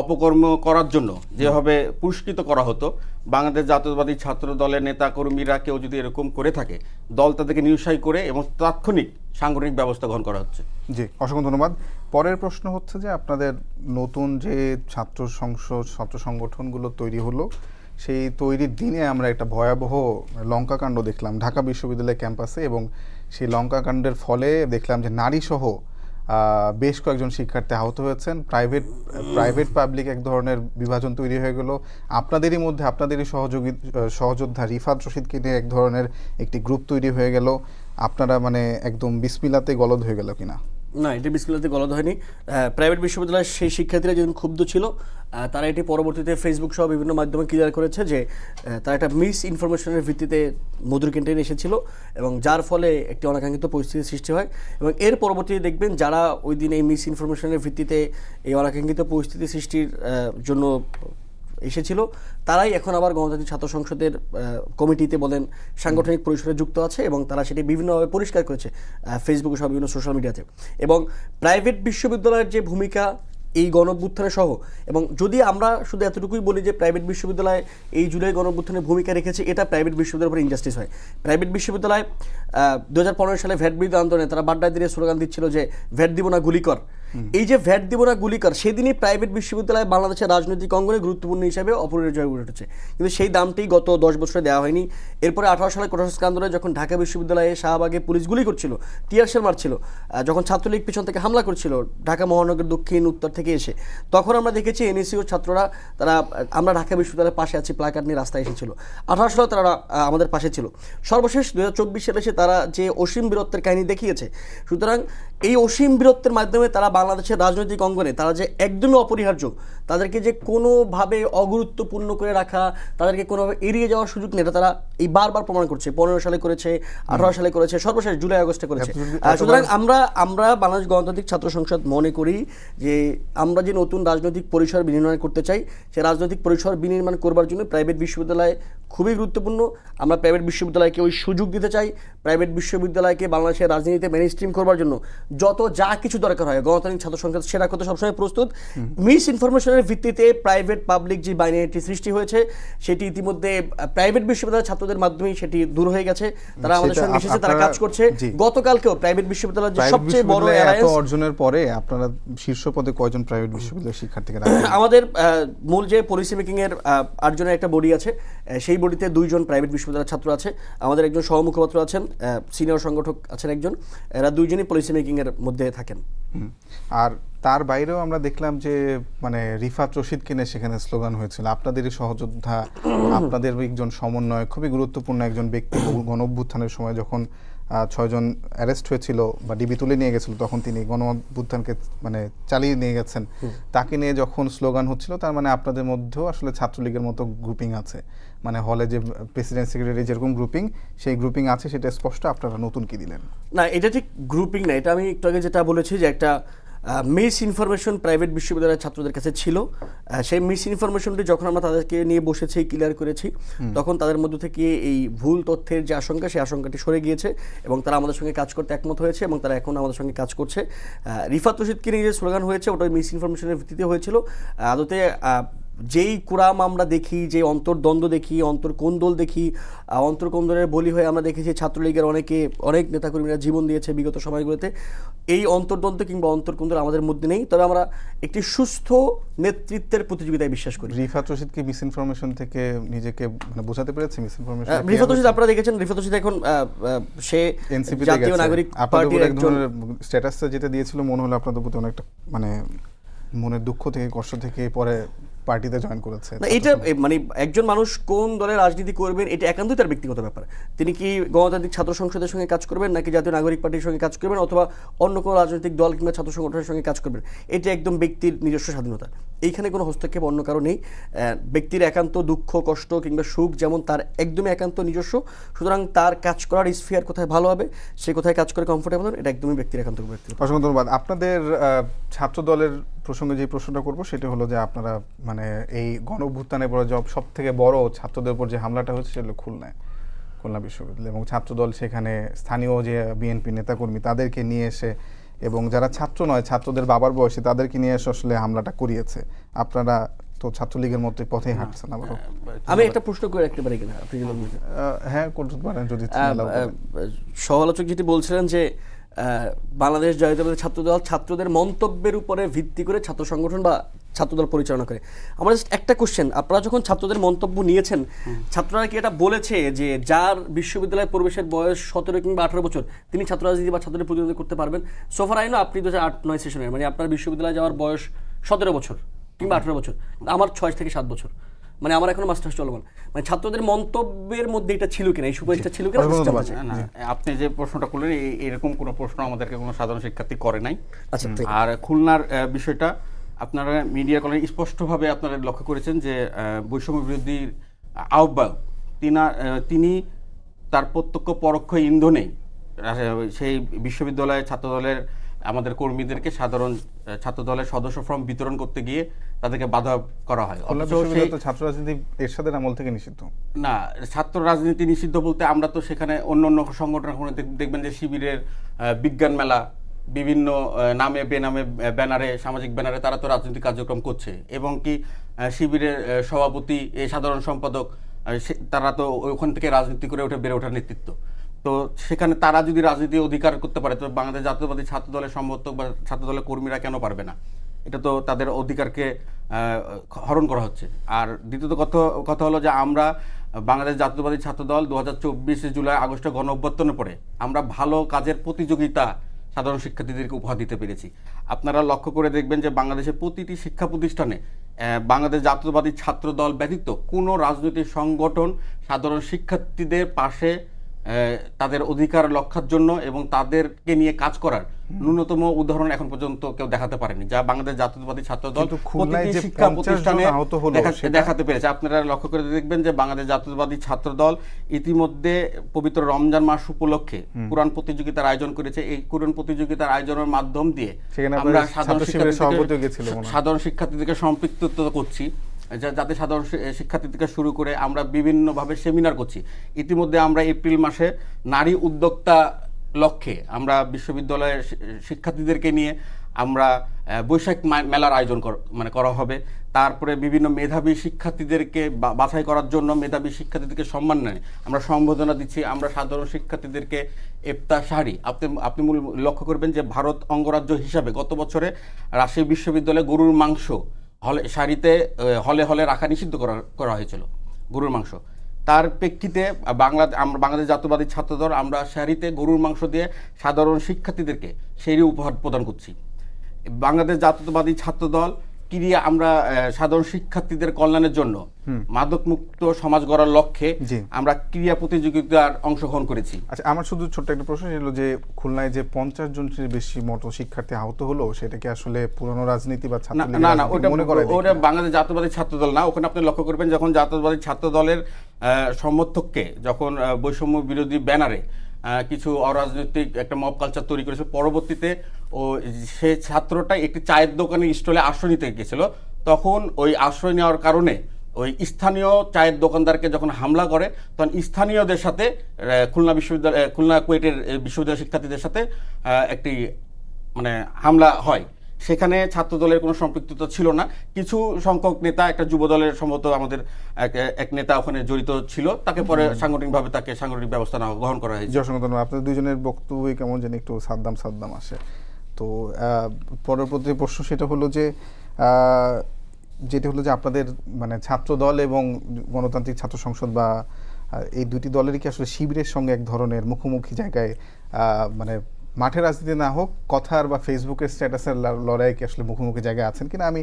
অপকর্ম করার জন্য যেভাবে পুরস্কৃত করা হতো, বাংলাদেশ জাতীয়তাবাদী ছাত্র দলের নেতাকর্মীরা কেউ যদি এরকম করে থাকে, দল তাদেরকে নিরুৎসাহী করে এবং তাৎক্ষণিক সাংগঠনিক ব্যবস্থা গ্রহণ করা হচ্ছে। জি, অসংখ্য ধন্যবাদ। পরের প্রশ্ন হচ্ছে যে আপনাদের নতুন যে ছাত্র সংসদ, ছাত্র সংগঠনগুলো তৈরি হলো, সেই তৈরির দিনে আমরা একটা ভয়াবহ লঙ্কাকাণ্ড দেখলাম ঢাকা বিশ্ববিদ্যালয় ক্যাম্পাসে, এবং সেই লঙ্কাকাণ্ডের ফলে দেখলাম যে নারীসহ বেশ কয়েকজন শিক্ষার্থী আহত হয়েছেন। প্রাইভেট পাবলিক এক ধরনের বিভাজন তৈরি হয়ে গেল। আপনাদেরই মধ্যে আপনাদেরই সহযোদ্ধা রিফাত রশিদকে নিয়ে এক ধরনের একটি গ্রুপ তৈরি হয়ে গেল। আপনারা মানে একদম বিসমিল্লাতে গলদ হয়ে গেল কিনা? না, এটা বিসমিল্লাতে গলদ হয়নি। প্রাইভেট বিশ্ববিদ্যালয়ের সেই শিক্ষার্থীরা যেদিন ক্ষুব্ধ ছিল, তারা এটি পরবর্তীতে ফেসবুক সহ বিভিন্ন মাধ্যমে ক্লিয়ার করেছে যে তারা একটা মিস ইনফরমেশনের ভিত্তিতে মধুর ক্যান্টিনে এসেছিল এবং যার ফলে একটি অনাকাঙ্ক্ষিত পরিস্থিতির সৃষ্টি হয়। এবং এর পরবর্তীতে দেখবেন যারা ওই দিন এই মিস ইনফরমেশনের ভিত্তিতে এই অনাকাঙ্ক্ষিত পরিস্থিতি সৃষ্টির জন্য এসেছিল তারাই এখন আবার গণতান্ত্রিক ছাত্র সংসদের কমিটিতে বলেন সাংগঠনিক পরিসরে যুক্ত আছে এবং তারা সেটি বিভিন্নভাবে পরিষ্কার করেছে ফেসবুকে সহ বিভিন্ন সোশ্যাল মিডিয়াতে। এবং প্রাইভেট বিশ্ববিদ্যালয়ের যে ভূমিকা এই গণঅভ্যুত্থানে সহ, এবং যদি আমরা শুধু এতটুকুই বলি যে প্রাইভেট বিশ্ববিদ্যালয় এই জুলাই গণঅভ্যুত্থানের ভূমিকা রেখেছে, এটা প্রাইভেট বিশ্ববিদ্যালয়ের উপর ইনজাস্টিস হয়। প্রাইভেট বিশ্ববিদ্যালয় 2015 সালে ভ্যাট বিরোধী আন্দোলনে তারা বাড্ডায় দিয়ে স্লোগান দিচ্ছিল যে ভ্যাট দিব না গুলি কর। এই যে ভ্যাট দিব না গুলি কর, সেদিনই প্রাইভেট বিশ্ববিদ্যালয় বাংলাদেশের রাজনৈতিক অঙ্গনে গুরুত্বপূর্ণ হিসাবে অপরিহার্য হয়ে উঠেছে, কিন্তু সেই দামটি গত 10 বছরে দেওয়া হয়নি। এরপরে 18 সালে কোটা সংস্কার আন্দোলনে যখন ঢাকা বিশ্ববিদ্যালয়ে শাহবাগে পুলিশ গুলি করছিল, টিয়ারশেল মারছিল, যখন ছাত্রলীগ পিছন থেকে হামলা করছিল ঢাকা মহানগর দক্ষিণ উত্তর থেকে এসে, তখন আমরা দেখেছি এনএসইউর ছাত্ররা তারা আমরা ঢাকা বিশ্ববিদ্যালয়ের পাশে আছি প্লাকার্ড নিয়ে রাস্তায় এসেছিল। 18 সালে তারা আমাদের পাশে ছিল। সর্বশেষ 2024 সালে এসে তারা যে অসীম বীরত্বের কাহিনী দেখিয়েছে। সুতরাং এই অসীম বীরত্বের মাধ্যমে তারা বাংলাদেশের রাজনৈতিক অঙ্গনে তারা যে একদমই অপরিহার্য, তাদেরকে যে কোনোভাবে অগুরুত্বপূর্ণ করে রাখা, তাদেরকে কোনোভাবে এড়িয়ে যাওয়ার সুযোগ নেই, এটা তারা এই বারবার প্রমাণ করছে। 15 সালে করেছে, 18 সালে করেছে, সর্বশেষ জুলাই আগস্টে করেছে। সুতরাং আমরা বাংলাদেশ গণতান্ত্রিক ছাত্র সংসদ মনে করি যে আমরা যে নতুন রাজনৈতিক পরিসর বিনির্মাণ করতে চাই, সেই রাজনৈতিক পরিসর বিনির্মাণ করবার জন্য প্রাইভেট বিশ্ববিদ্যালয় খুবই গুরুত্বপূর্ণ। আমরা প্রাইভেট বিশ্ববিদ্যালয়কে ওই সুযোগ দিতে চাই। প্রাইভেট বিশ্ববিদ্যালয়কে বাংলাদেশের রাজনীতিতে মেইনস্ট্রিম করবার জন্য যত যা কিছু দরকার হয় গণতান্ত্রিক ছাত্র সংসদ সেটা করতে সবসময় প্রস্তুত। মিস ইনফরমেশনের ভিত্তিতে প্রাইভেট পাবলিক যে বাইনারিটি সৃষ্টি হয়েছে, সেটি ইতিমধ্যে প্রাইভেট বিশ্ববিদ্যালয়ের ছাত্রদের মাধ্যমেই সেটি দূর হয়ে গেছে। তারা আমাদের সঙ্গে এসেছে, তারা কাজ করছে। গতকালকেও প্রাইভেট বিশ্ববিদ্যালয়ের যে সবচেয়ে বড় এত অর্জনের পরে আপনারা শীর্ষ পদে কয়জন প্রাইভেট বিশ্ববিদ্যালয়ের শিক্ষার্থীকে রাখেন? আমাদের মূল যে পলিসি মেকিং এর 8 জনের একটা বডি আছে, সেই বডিতে 2 জন প্রাইভেট বিশ্ববিদ্যালয়ের ছাত্র আছে। আমাদের একজন সহমুখপাত্র আছেন, সিনিয়র সংগঠক আছেন একজন। এরা 2 জনই পলিসি মেকিং এর মধ্যে থাকেন। আর তার বাইরেও আমরা দেখলাম যে মানে রিফাত রশিদকে নিয়ে সেখানে স্লোগান হয়েছিল। আপনাদেরই সহযোদ্ধা, আপনাদের একজন সমন্বয়, খুবই গুরুত্বপূর্ণ একজন ব্যক্তি। গণঅভ্যুত্থানের সময় যখন 6 জন অ্যারেস্ট হয়েছিল বা ডিবি তুলে নিয়ে গেছিল, তখন তিনি গণঅভ্যুত্থানকে মানে চালিয়ে নিয়ে গেছেন। তাকে নিয়ে যখন স্লোগান হচ্ছিল, তার মানে আপনাদের মধ্যেও আসলে ছাত্রলীগের মতো গ্রুপিং আছে। মানে হলে যে প্রেসিডেন্ট সেক্রেটারি যেরকম গ্রুপিং, সেই গ্রুপিং আছে, সেটা স্পষ্ট। আপনারা নতুন কি দিলেন? না, এটা ঠিক গ্রুপিং না। এটা আমি একটু আগে যেটা বলেছি যে একটা মিস ইনফরমেশন প্রাইভেট বিশ্ববিদ্যালয়ের ছাত্রদের কাছে ছিল। সেই মিস ইনফরমেশনটি যখন আমরা তাদেরকে নিয়ে বসেছি, ক্লিয়ার করেছি, তখন তাদের মধ্য থেকে এই ভুল তথ্যের যে আশঙ্কা, সেই আশঙ্কাটি সরে গিয়েছে এবং তারা আমাদের সঙ্গে কাজ করতে একমত হয়েছে এবং তারা এখন আমাদের সঙ্গে কাজ করছে। রিফাত রশিদকে নিয়ে যে স্লোগান হয়েছে, ওটা মিস ইনফরমেশনের ভিত্তিতে হয়েছিল। আদতে যেই কুরাম আমরা দেখি, যে অন্তর্দ্বন্দ্ব দেখি, অন্তর্কোন্দল দেখি, অন্তর্কোন্দলের বলি হয়ে আমরা দেখেছি ছাত্রলীগের অনেক নেতাকর্মীরা জীবন দিয়েছে বিগত সময়গুলোতে। এই অন্তর্দ্বন্দ্ব কিংবা অন্তর্কোন্দল আমাদের মধ্যে নেই, তবে আমরা একটি সুস্থ নেতৃত্বের প্রতিযোগিতায় বিশ্বাস করি। রিফাত রশিদ কি মিস ইনফরমেশন থেকে নিজেকে মানে বোঝাতে পেরেছে? মিস ইনফরমেশন রিফাত রশিদ আপনারা দেখেছেন, রিফাত রশিদ এখন সে এনসিপি জাতীয় নাগরিক পার্টির একজন স্ট্যাটাসে যেটা দিয়েছিল, মনে হলো আপনাদের প্রতি অনেকটা মানে মনের দুঃখ থেকে, কষ্ট থেকে পরে পার্টিতে জয়েন করেছে। না, এটা মানে একজন মানুষ কোন দলে রাজনীতি করবেন এটা একান্তই তার ব্যক্তিগত ব্যাপার। তিনি কি গণতান্ত্রিক ছাত্র সংসদের সঙ্গে কাজ করবেন, নাকি জাতীয় নাগরিক পার্টির সঙ্গে কাজ করবেন, অথবা অন্য কোনো রাজনৈতিক দল কিংবা ছাত্র সংগঠনের সঙ্গে কাজ করবেন, এটা একদম ব্যক্তির নিজস্ব স্বাধীনতা। এইখানে কোনো হস্তক্ষেপ অন্য কারো নেই। ব্যক্তির একান্ত দুঃখ, কষ্ট কিংবা সুখ যেমন তার একদমই একান্ত নিজস্ব, সুতরাং তার কাজ করার স্ফিয়ার কোথায় ভালো হবে, সে কোথায় কাজ করে কমফোর্টেবল হবে, এটা একদমই ব্যক্তির একান্ত ব্যক্তিগত। অসংখ্য ধন্যবাদ। আপনাদের ছাত্র দলের প্রসঙ্গে যে প্রশ্নটা করবো, সেটা হলো যে আপনারা মানে এই গণঅভ্যুত্থানের পরে সব থেকে বড় ছাত্রদের উপর যে হামলাটা হচ্ছে, সেটা খুলনা বিশ্ববিদ্যালয় এবং ছাত্রদল সেখানে স্থানীয় যে বিএনপি নেতাকর্মী তাদেরকে নিয়ে এসে, এবং যারা ছাত্র নয়, ছাত্রদের বাবার বয়সী, তাদেরকে নিয়ে এসে আসলে হামলাটা করিয়েছে। আপনারা তো ছাত্রলীগের মতোই পথেই হাঁটছেন। আবারও আমি একটা প্রশ্ন করে রাখতে পারি কিনা আপনি? হ্যাঁ, করতে পারেন যদি। সমালোচক যেটি বলছিলেন যে বাংলাদেশ জাতীয়তাবাদী ছাত্রদল ছাত্রদের মন্তব্যের উপরে ভিত্তি করে ছাত্র সংগঠন বা ছাত্রদল পরিচালনা করে। আমার জাস্ট একটা কোশ্চেন, আপনারা যখন ছাত্রদের মন্তব্য নিয়েছেন, ছাত্ররা কি এটা বলেছে যে যার বিশ্ববিদ্যালয়ে প্রবেশের বয়স 17 কিংবা 18 বছর তিনি ছাত্র রাজনীতি বা ছাত্রদের প্রতিনিধিত্ব করতে পারবেন? সোফার আইনও আপনি 2008-9 সেশনের, মানে আপনার বিশ্ববিদ্যালয়ে যাওয়ার বয়স 17 বছর কিংবা 18 বছর, আমার 6 থেকে 7 বছর, মানে আমার এখনো মাস্টার্স চলমান। মানে ছাত্রদের মন্তব্যের মধ্যে এটা ছিল কিনা, এই সুপারিশটা ছিল কিনা? আপনি যে প্রশ্নটা করলেন, এরকম কোনো প্রশ্ন আমাদেরকে কোনো সাধারণ শিক্ষার্থী করে নাই। আচ্ছা, আর খুলনার বিষয়টা আপনারা মিডিয়া কলেজ স্পষ্টভাবে আপনারা লক্ষ্য করেছেন যে বৈষম্য বিরোধী আহ্বায়ক তিনি তার প্রত্যক্ষ পরোক্ষ ইন্ধনে সেই বিশ্ববিদ্যালয়ের ছাত্রদলের আমাদের কর্মীদেরকে সাধারণ ছাত্র দলের সদস্য ফর্ম বিতরণ করতে গিয়ে তাদেরকে বাধা করা হয়। খুলনা অথচ বিশ্ববিদ্যালয় সেই- তো ছাত্র রাজনীতি এরশাদের আমল থেকে নিষিদ্ধ। না, ছাত্র রাজনীতি নিষিদ্ধ বলতে আমরা তো সেখানে অন্য অন্য সংগঠন দেখবেন যে শিবিরের বিজ্ঞান মেলা, বিভিন্ন নামে বেনামে ব্যানারে, সামাজিক ব্যানারে তারা তো রাজনৈতিক কার্যক্রম করছে, এবং কি শিবিরের সভাপতি, সাধারণ সম্পাদক, তারা তো ওখান থেকে রাজনীতি করে বেড়ে ওঠার নেতৃত্ব। তো সেখানে তারা যদি রাজনীতি অধিকার করতে পারে, তো বাংলাদেশ জাতীয়তাবাদী ছাত্র দলের সমর্থক বা ছাত্র দলের কর্মীরা কেন পারবে না? এটা তো তাদের অধিকারকে হরণ করা হচ্ছে। আর দ্বিতীয়ত কথা হলো যে আমরা বাংলাদেশ জাতীয়তাবাদী ছাত্র দল 2024 জুলাই আগস্টে গণ অভ্যুত্থানের পরে আমরা ভালো কাজের প্রতিযোগিতা সাধারণ শিক্ষার্থীদেরকে উপহার দিতে পেরেছি। আপনারা লক্ষ্য করে দেখবেন যে বাংলাদেশের প্রতিটি শিক্ষা প্রতিষ্ঠানে বাংলাদেশ জাতীয়তাবাদী ছাত্র দল ব্যতীত কোনো রাজনৈতিক সংগঠন সাধারণ শিক্ষার্থীদের পাশে তাদের অধিকার রক্ষার জন্য এবং তাদেরকে নিয়ে কাজ করার ন্যূনতম উদাহরণ এখন পর্যন্ত কেউ দেখাতে পারেনি, যা বাংলাদেশ জাতীয়তাবাদী ছাত্র দল কিন্তু খুলনায় প্রতিটি যে শিক্ষা 50 প্রতিষ্ঠানে জন আহত হলো দেখাতে পেরেছে। আপনারা লক্ষ্য করে দেখবেন যে বাংলাদেশ জাতীয়তাবাদী ছাত্র দল ইতিমধ্যে পবিত্র রমজান মাস উপলক্ষে কোরআন প্রতিযোগিতার আয়োজন করেছে। এই কোরআন প্রতিযোগিতার আয়োজনের মাধ্যম দিয়ে সেখানে আমরা ছাত্র শিবিরের সভাপতিও গেছিল মনে হয়। সাধারণ শিক্ষার্থীদেরকে সম্পৃক্ত করছি, যাতে সাধারণ শিক্ষার্থী থেকে শুরু করে আমরা বিভিন্নভাবে সেমিনার করছি। ইতিমধ্যে আমরা এপ্রিল মাসে নারী উদ্যোক্তা লক্ষ্যে আমরা বিশ্ববিদ্যালয়ের শিক্ষার্থীদেরকে নিয়ে আমরা বৈশাখ মেলার আয়োজন করা হবে। তারপরে বিভিন্ন মেধাবী শিক্ষার্থীদেরকে বাছাই করার জন্য মেধাবী শিক্ষার্থীদেরকে সম্মান নেয় আমরা সম্বোধনা দিচ্ছি। আমরা সাধারণ শিক্ষার্থীদেরকে ইফতার সাহারি, আপনি মূল লক্ষ্য করবেন যে ভারত অঙ্গরাজ্য হিসাবে গত বছরে রাজশাহী বিশ্ববিদ্যালয়ে গরুর মাংস সারিতে হলে হলে রাখা নিষিদ্ধ করা হয়েছিল, গরুর মাংস। তার প্রেক্ষিতে বাংলাদেশ জাতীয়তাবাদী ছাত্রদল আমরা সারিতে গরুর মাংস দিয়ে সাধারণ শিক্ষার্থীদেরকে সেই উপহার প্রদান করছি। বাংলাদেশ জাতীয়তাবাদী ছাত্রদল ক্রিয়া আমরা সাধারণ শিক্ষার্থীদের কল্যাণের জন্য মাদকমুক্ত সমাজ গড়ার লক্ষ্যে আমরা ক্রীড়া প্রতিযোগিতার অংশগ্রহণ করেছি। আচ্ছা, আমার শুধু ছোট্ট একটা প্রশ্ন ছিল যে খুলনায় যে 50 জনের বেশি মতো শিক্ষার্থী আহত হলো, সেটা কি আসলে পুরনো রাজনীতি বা ছাত্রলীগের না, ওটা বাংলাদেশ জাতীয়তাবাদী ছাত্রদল না। ওখানে আপনি লক্ষ্য করবেন যখন জাতীয়তাবাদী ছাত্র দলের সমর্থককে যখন বৈষম্য বিরোধী ব্যানারে কিছু অরাজনৈতিক একটা মব কালচার তৈরি করেছে, পরবর্তীতে সে ছাত্রটা একটি চায়ের দোকানে স্টলে আশ্রয় নিতে গেছিল। তখন ওই আশ্রয় নেওয়ার কারণে ওই স্থানীয় চায়ের দোকানদারকে যখন হামলা করে, তখন স্থানীয়দের সাথে খুলনা কুয়েটের বিশ্ববিদ্যালয় শিক্ষার্থীদের সাথে একটি হামলা হয়। সেখানে ছাত্র দলের কোনো সম্পৃক্ততা ছিল না। কিছু সংখ্যক নেতা, একটা যুব দলের সম্ভবত আমাদের এক নেতা ওখানে জড়িত ছিল, তাকে পরে সাংগঠনিকভাবে সাংগঠনিক ব্যবস্থা গ্রহণ করা হয়েছে। আপনাদের দুজনের বক্তব্যই কেমন যেন একটু সাদ্দাম আসে। তো পরবর্তী প্রশ্ন সেটা হলো যে যেটা হলো যে আপনাদের ছাত্র দল এবং গণতান্ত্রিক ছাত্র সংসদ বা এই দুটি দলেরই কি আসলে শিবিরের সঙ্গে এক ধরনের মুখোমুখি জায়গায় মাঠের রাজনীতি না হোক, কথার বা ফেসবুকের স্ট্যাটাসের লড়াই কি আসলে মুখোমুখি জায়গায় আছেন কিনা? আমি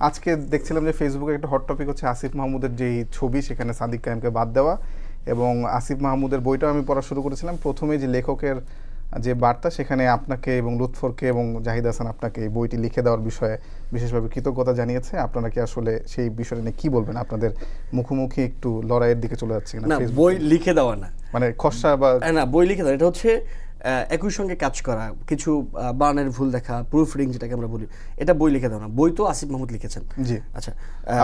আজকে দেখছিলাম যে ফেসবুকে একটা হট টপিক হচ্ছে আসিফ মাহমুদের যেই ছবি, সেখানে সাদিক কায়েমকে বাদ দেওয়া, এবং আসিফ মাহমুদের বইটাও আমি পড়া শুরু করেছিলাম। প্রথমে যে লেখকের যে বার্তা, সেখানে আপনাকে এবং লুৎফরকে এবং জাহিদ হাসান আপনাকে এই বইটি লিখে দেওয়ার বিষয়ে বিশেষভাবে কৃতজ্ঞতা জানিয়েছে। আপনারা কি আসলে সেই বিষয়টা নিয়ে কি বলবেন? আপনাদের মুখোমুখি একটু লড়াইয়ের দিকে চলে যাচ্ছে না, বই লিখে দেওয়া না, খসড়া বা না, বই লিখে দেওয়া, এটা হচ্ছে একই সঙ্গে কাজ করা, কিছু বানানের ভুল দেখা, প্রুফ রিডিং যেটাকে আমরা বলি, এটা বই লিখে দাও না। বই তো আসিফ মাহমুদ লিখেছেন। জি, আচ্ছা,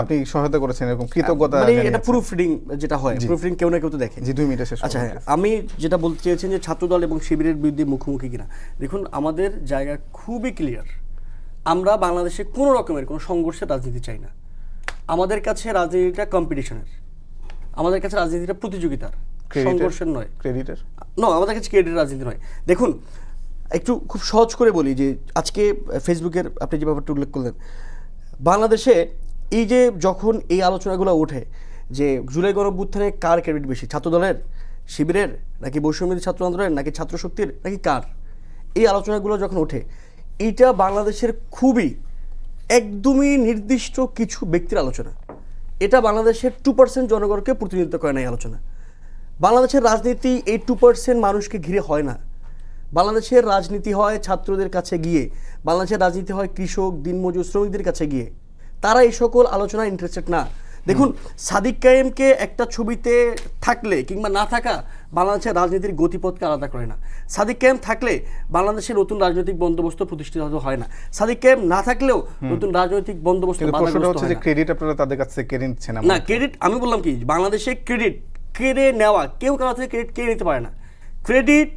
আপনি সহায়তা করেছেন, এরকম কৃতজ্ঞতা এটা প্রুফ রিডিং যেটা হয়, প্রুফ রিডিং কেউ না কেউ তো দেখে। জি, 2 মিনিটে শেষ। আচ্ছা, হ্যাঁ, আমি যেটা বলতে চেয়েছেন যে ছাত্রদল এবং শিবিরের বিরুদ্ধে মুখোমুখি কিনা, দেখুন আমাদের জায়গা খুবই ক্লিয়ার। আমরা বাংলাদেশে কোনো রকমের কোনো সংঘর্ষের রাজনীতি চাই না। আমাদের কাছে রাজনীতিটা কম্পিটিশনের, আমাদের কাছে রাজনীতিটা প্রতিযোগিতার, সংঘর্ষের নয়, ক্রেডিটের নয়, আমাদের কাছে ক্রেডিটের রাজনীতি নয়। দেখুন, একটু খুব সহজ করে বলি যে আজকে ফেসবুকের আপনি যে ব্যাপারটা উল্লেখ করলেন, বাংলাদেশে এই যে যখন এই আলোচনাগুলো ওঠে যে জুলাই গণঅভ্যুত্থানে কার ক্রেডিট বেশি, ছাত্রদলের, শিবিরের, নাকি বৈষম্যবিরোধী ছাত্র আন্দোলনের, নাকি ছাত্র শক্তির, নাকি কার, এই আলোচনাগুলো যখন ওঠে, এইটা বাংলাদেশের খুবই একদমই নির্দিষ্ট কিছু ব্যক্তির আলোচনা। এটা বাংলাদেশের 2% জনগণকে প্রতিনিধিত্ব করে না এই আলোচনা। বাংলাদেশের রাজনীতি এই 2% মানুষকে ঘিরে হয় না। বাংলাদেশের রাজনীতি হয় ছাত্রদের কাছে গিয়ে, বাংলাদেশের রাজনীতি হয় কৃষক, দিনমজুর, শ্রমিকদের কাছে গিয়ে। তারা এই সকল আলোচনায় ইন্টারেস্টেড না। দেখুন সাদিক কায়েমকে একটা ছবিতে থাকলে কিংবা না থাকা বাংলাদেশের রাজনীতির গতিপথকে আলাদা করে না। সাদিক কায়েম থাকলে বাংলাদেশের নতুন রাজনৈতিক বন্দোবস্ত প্রতিষ্ঠিত হয় না, সাদিক কায়েম না থাকলেও নতুন রাজনৈতিক বন্দোবস্ত কিন্তু প্রশ্নটা বাধাগ্রস্ত হচ্ছে হয় যে না। ক্রেডিট আপনারা তাদের কাছ থেকে কেড়ে নিচ্ছেন না ক্রেডিট আমি বললাম কি, বাংলাদেশে ক্রেডিট কেড়ে নেওয়া, কেউ কারো থেকে ক্রেডিট কেড়ে নিতে পারে না। ক্রেডিট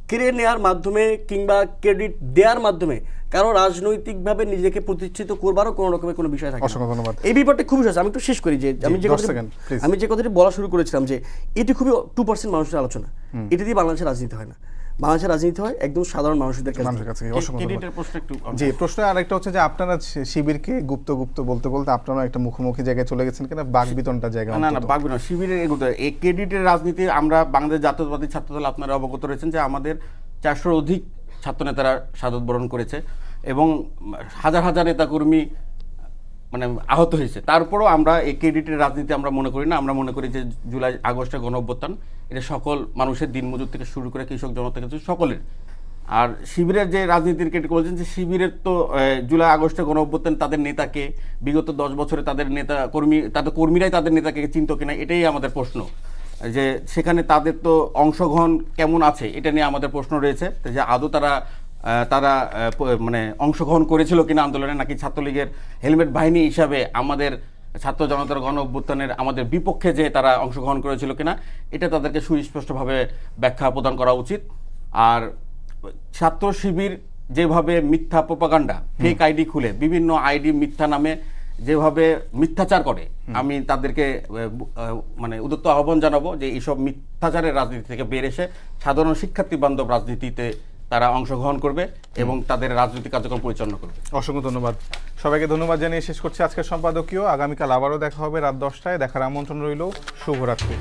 কেড়ে নেওয়ার মাধ্যমে কিংবা ক্রেডিট দেওয়ার মাধ্যমে কারো রাজনৈতিকভাবে নিজেকে প্রতিষ্ঠিত করবারও কোনো রকমের কোনো বিষয় থাকে না। অসংখ্য ধন্যবাদ। এই ব্যাপারটা খুবই সহজ। আমি একটু শেষ করি যে আমি যে 10 কথাটি সেকেন্ড, please। আমি যে কথাটি বলা শুরু করেছিলাম যে এটি খুবই 2% মানুষের আলোচনা, এটা দিয়ে বাংলাদেশের রাজনীতি হয় না। বাংলাদেশের রাজনীতি হয় একদম সাধারণ মানুষদের মানুষের কাছে। কাছে। অসংখ্য ক্রেডিটের ধন্যবাদ। প্রশ্ন একটু জি, প্রশ্ন আরেকটা হচ্ছে যে আপনারা শিবিরকে গুপ্ত গুপ্ত বলতে বলতে আপনারা একটা মুখোমুখি জায়গায় চলে গেছেন কিনা, বাঘ বিতনটা জায়গা না না অন্তত। বাগবি না, শিবিরের এগুলো এই ক্রেডিটের রাজনীতি। আমরা বাংলাদেশ জাতীয়তাবাদী ছাত্রদল আপনারা অবগত রয়েছেন যে আমাদের 400-র অধিক ছাত্রনেতারা শাহাদত বরণ করেছে এবং হাজার হাজার নেতাকর্মী মানে আহত হয়েছে। তারপরও আমরা এই ক্রেডিটের রাজনীতি আমরা মনে করি না। আমরা মনে করি যে জুলাই আগস্টের গণ অভ্যুত্থান এটা সকল মানুষের, দিনমজুর থেকে শুরু করে কৃষক জনতা থেকে সকলের। আর শিবিরের যে রাজনীতির ক্রেডিট বলছেন যে শিবিরের তো জুলাই আগস্টে গণ অভ্যুত্থান তাদের নেতাকে বিগত 10 বছরে তাদের নেতা কর্মী, তাদের কর্মীরাই তাদের নেতাকে চিনত কিনা, এটাই আমাদের প্রশ্ন। যে সেখানে তাদের তো অংশগ্রহণ কেমন আছে এটা নিয়ে আমাদের প্রশ্ন রয়েছে, যে আদৌ তারা মানে অংশগ্রহণ করেছিল কিনা আন্দোলনে, নাকি ছাত্রলীগের হেলমেট বাহিনী হিসাবে আমাদের ছাত্র জনতার গণ অভ্যুত্থানের আমাদের বিপক্ষে যে তারা অংশগ্রহণ করেছিল কিনা, এটা তাদেরকে সুস্পষ্টভাবে ব্যাখ্যা প্রদান করা উচিত। আর ছাত্র শিবির যেভাবে মিথ্যা প্রোপাগান্ডা, ফেক আইডি খুলে বিভিন্ন আইডি মিথ্যা নামে যেভাবে মিথ্যাচার করে, আমি তাদেরকে মানে উদ্যত আহ্বান জানাবো যে এইসব মিথ্যাচারের রাজনীতি থেকে বের এসে সাধারণ শিক্ষার্থী বান্ধব রাজনীতিতে তারা অংশগ্রহণ করবে এবং তাদের রাজনৈতিক কার্যক্রম পরিচালনা করবে। অসংখ্য ধন্যবাদ সবাইকে। ধন্যবাদ জানিয়ে শেষ করছি আজকের সম্পাদকীয়। আগামীকাল আবারও দেখা হবে রাত 10টায়। দেখার আমন্ত্রণ রইল। শুভরাত্রি।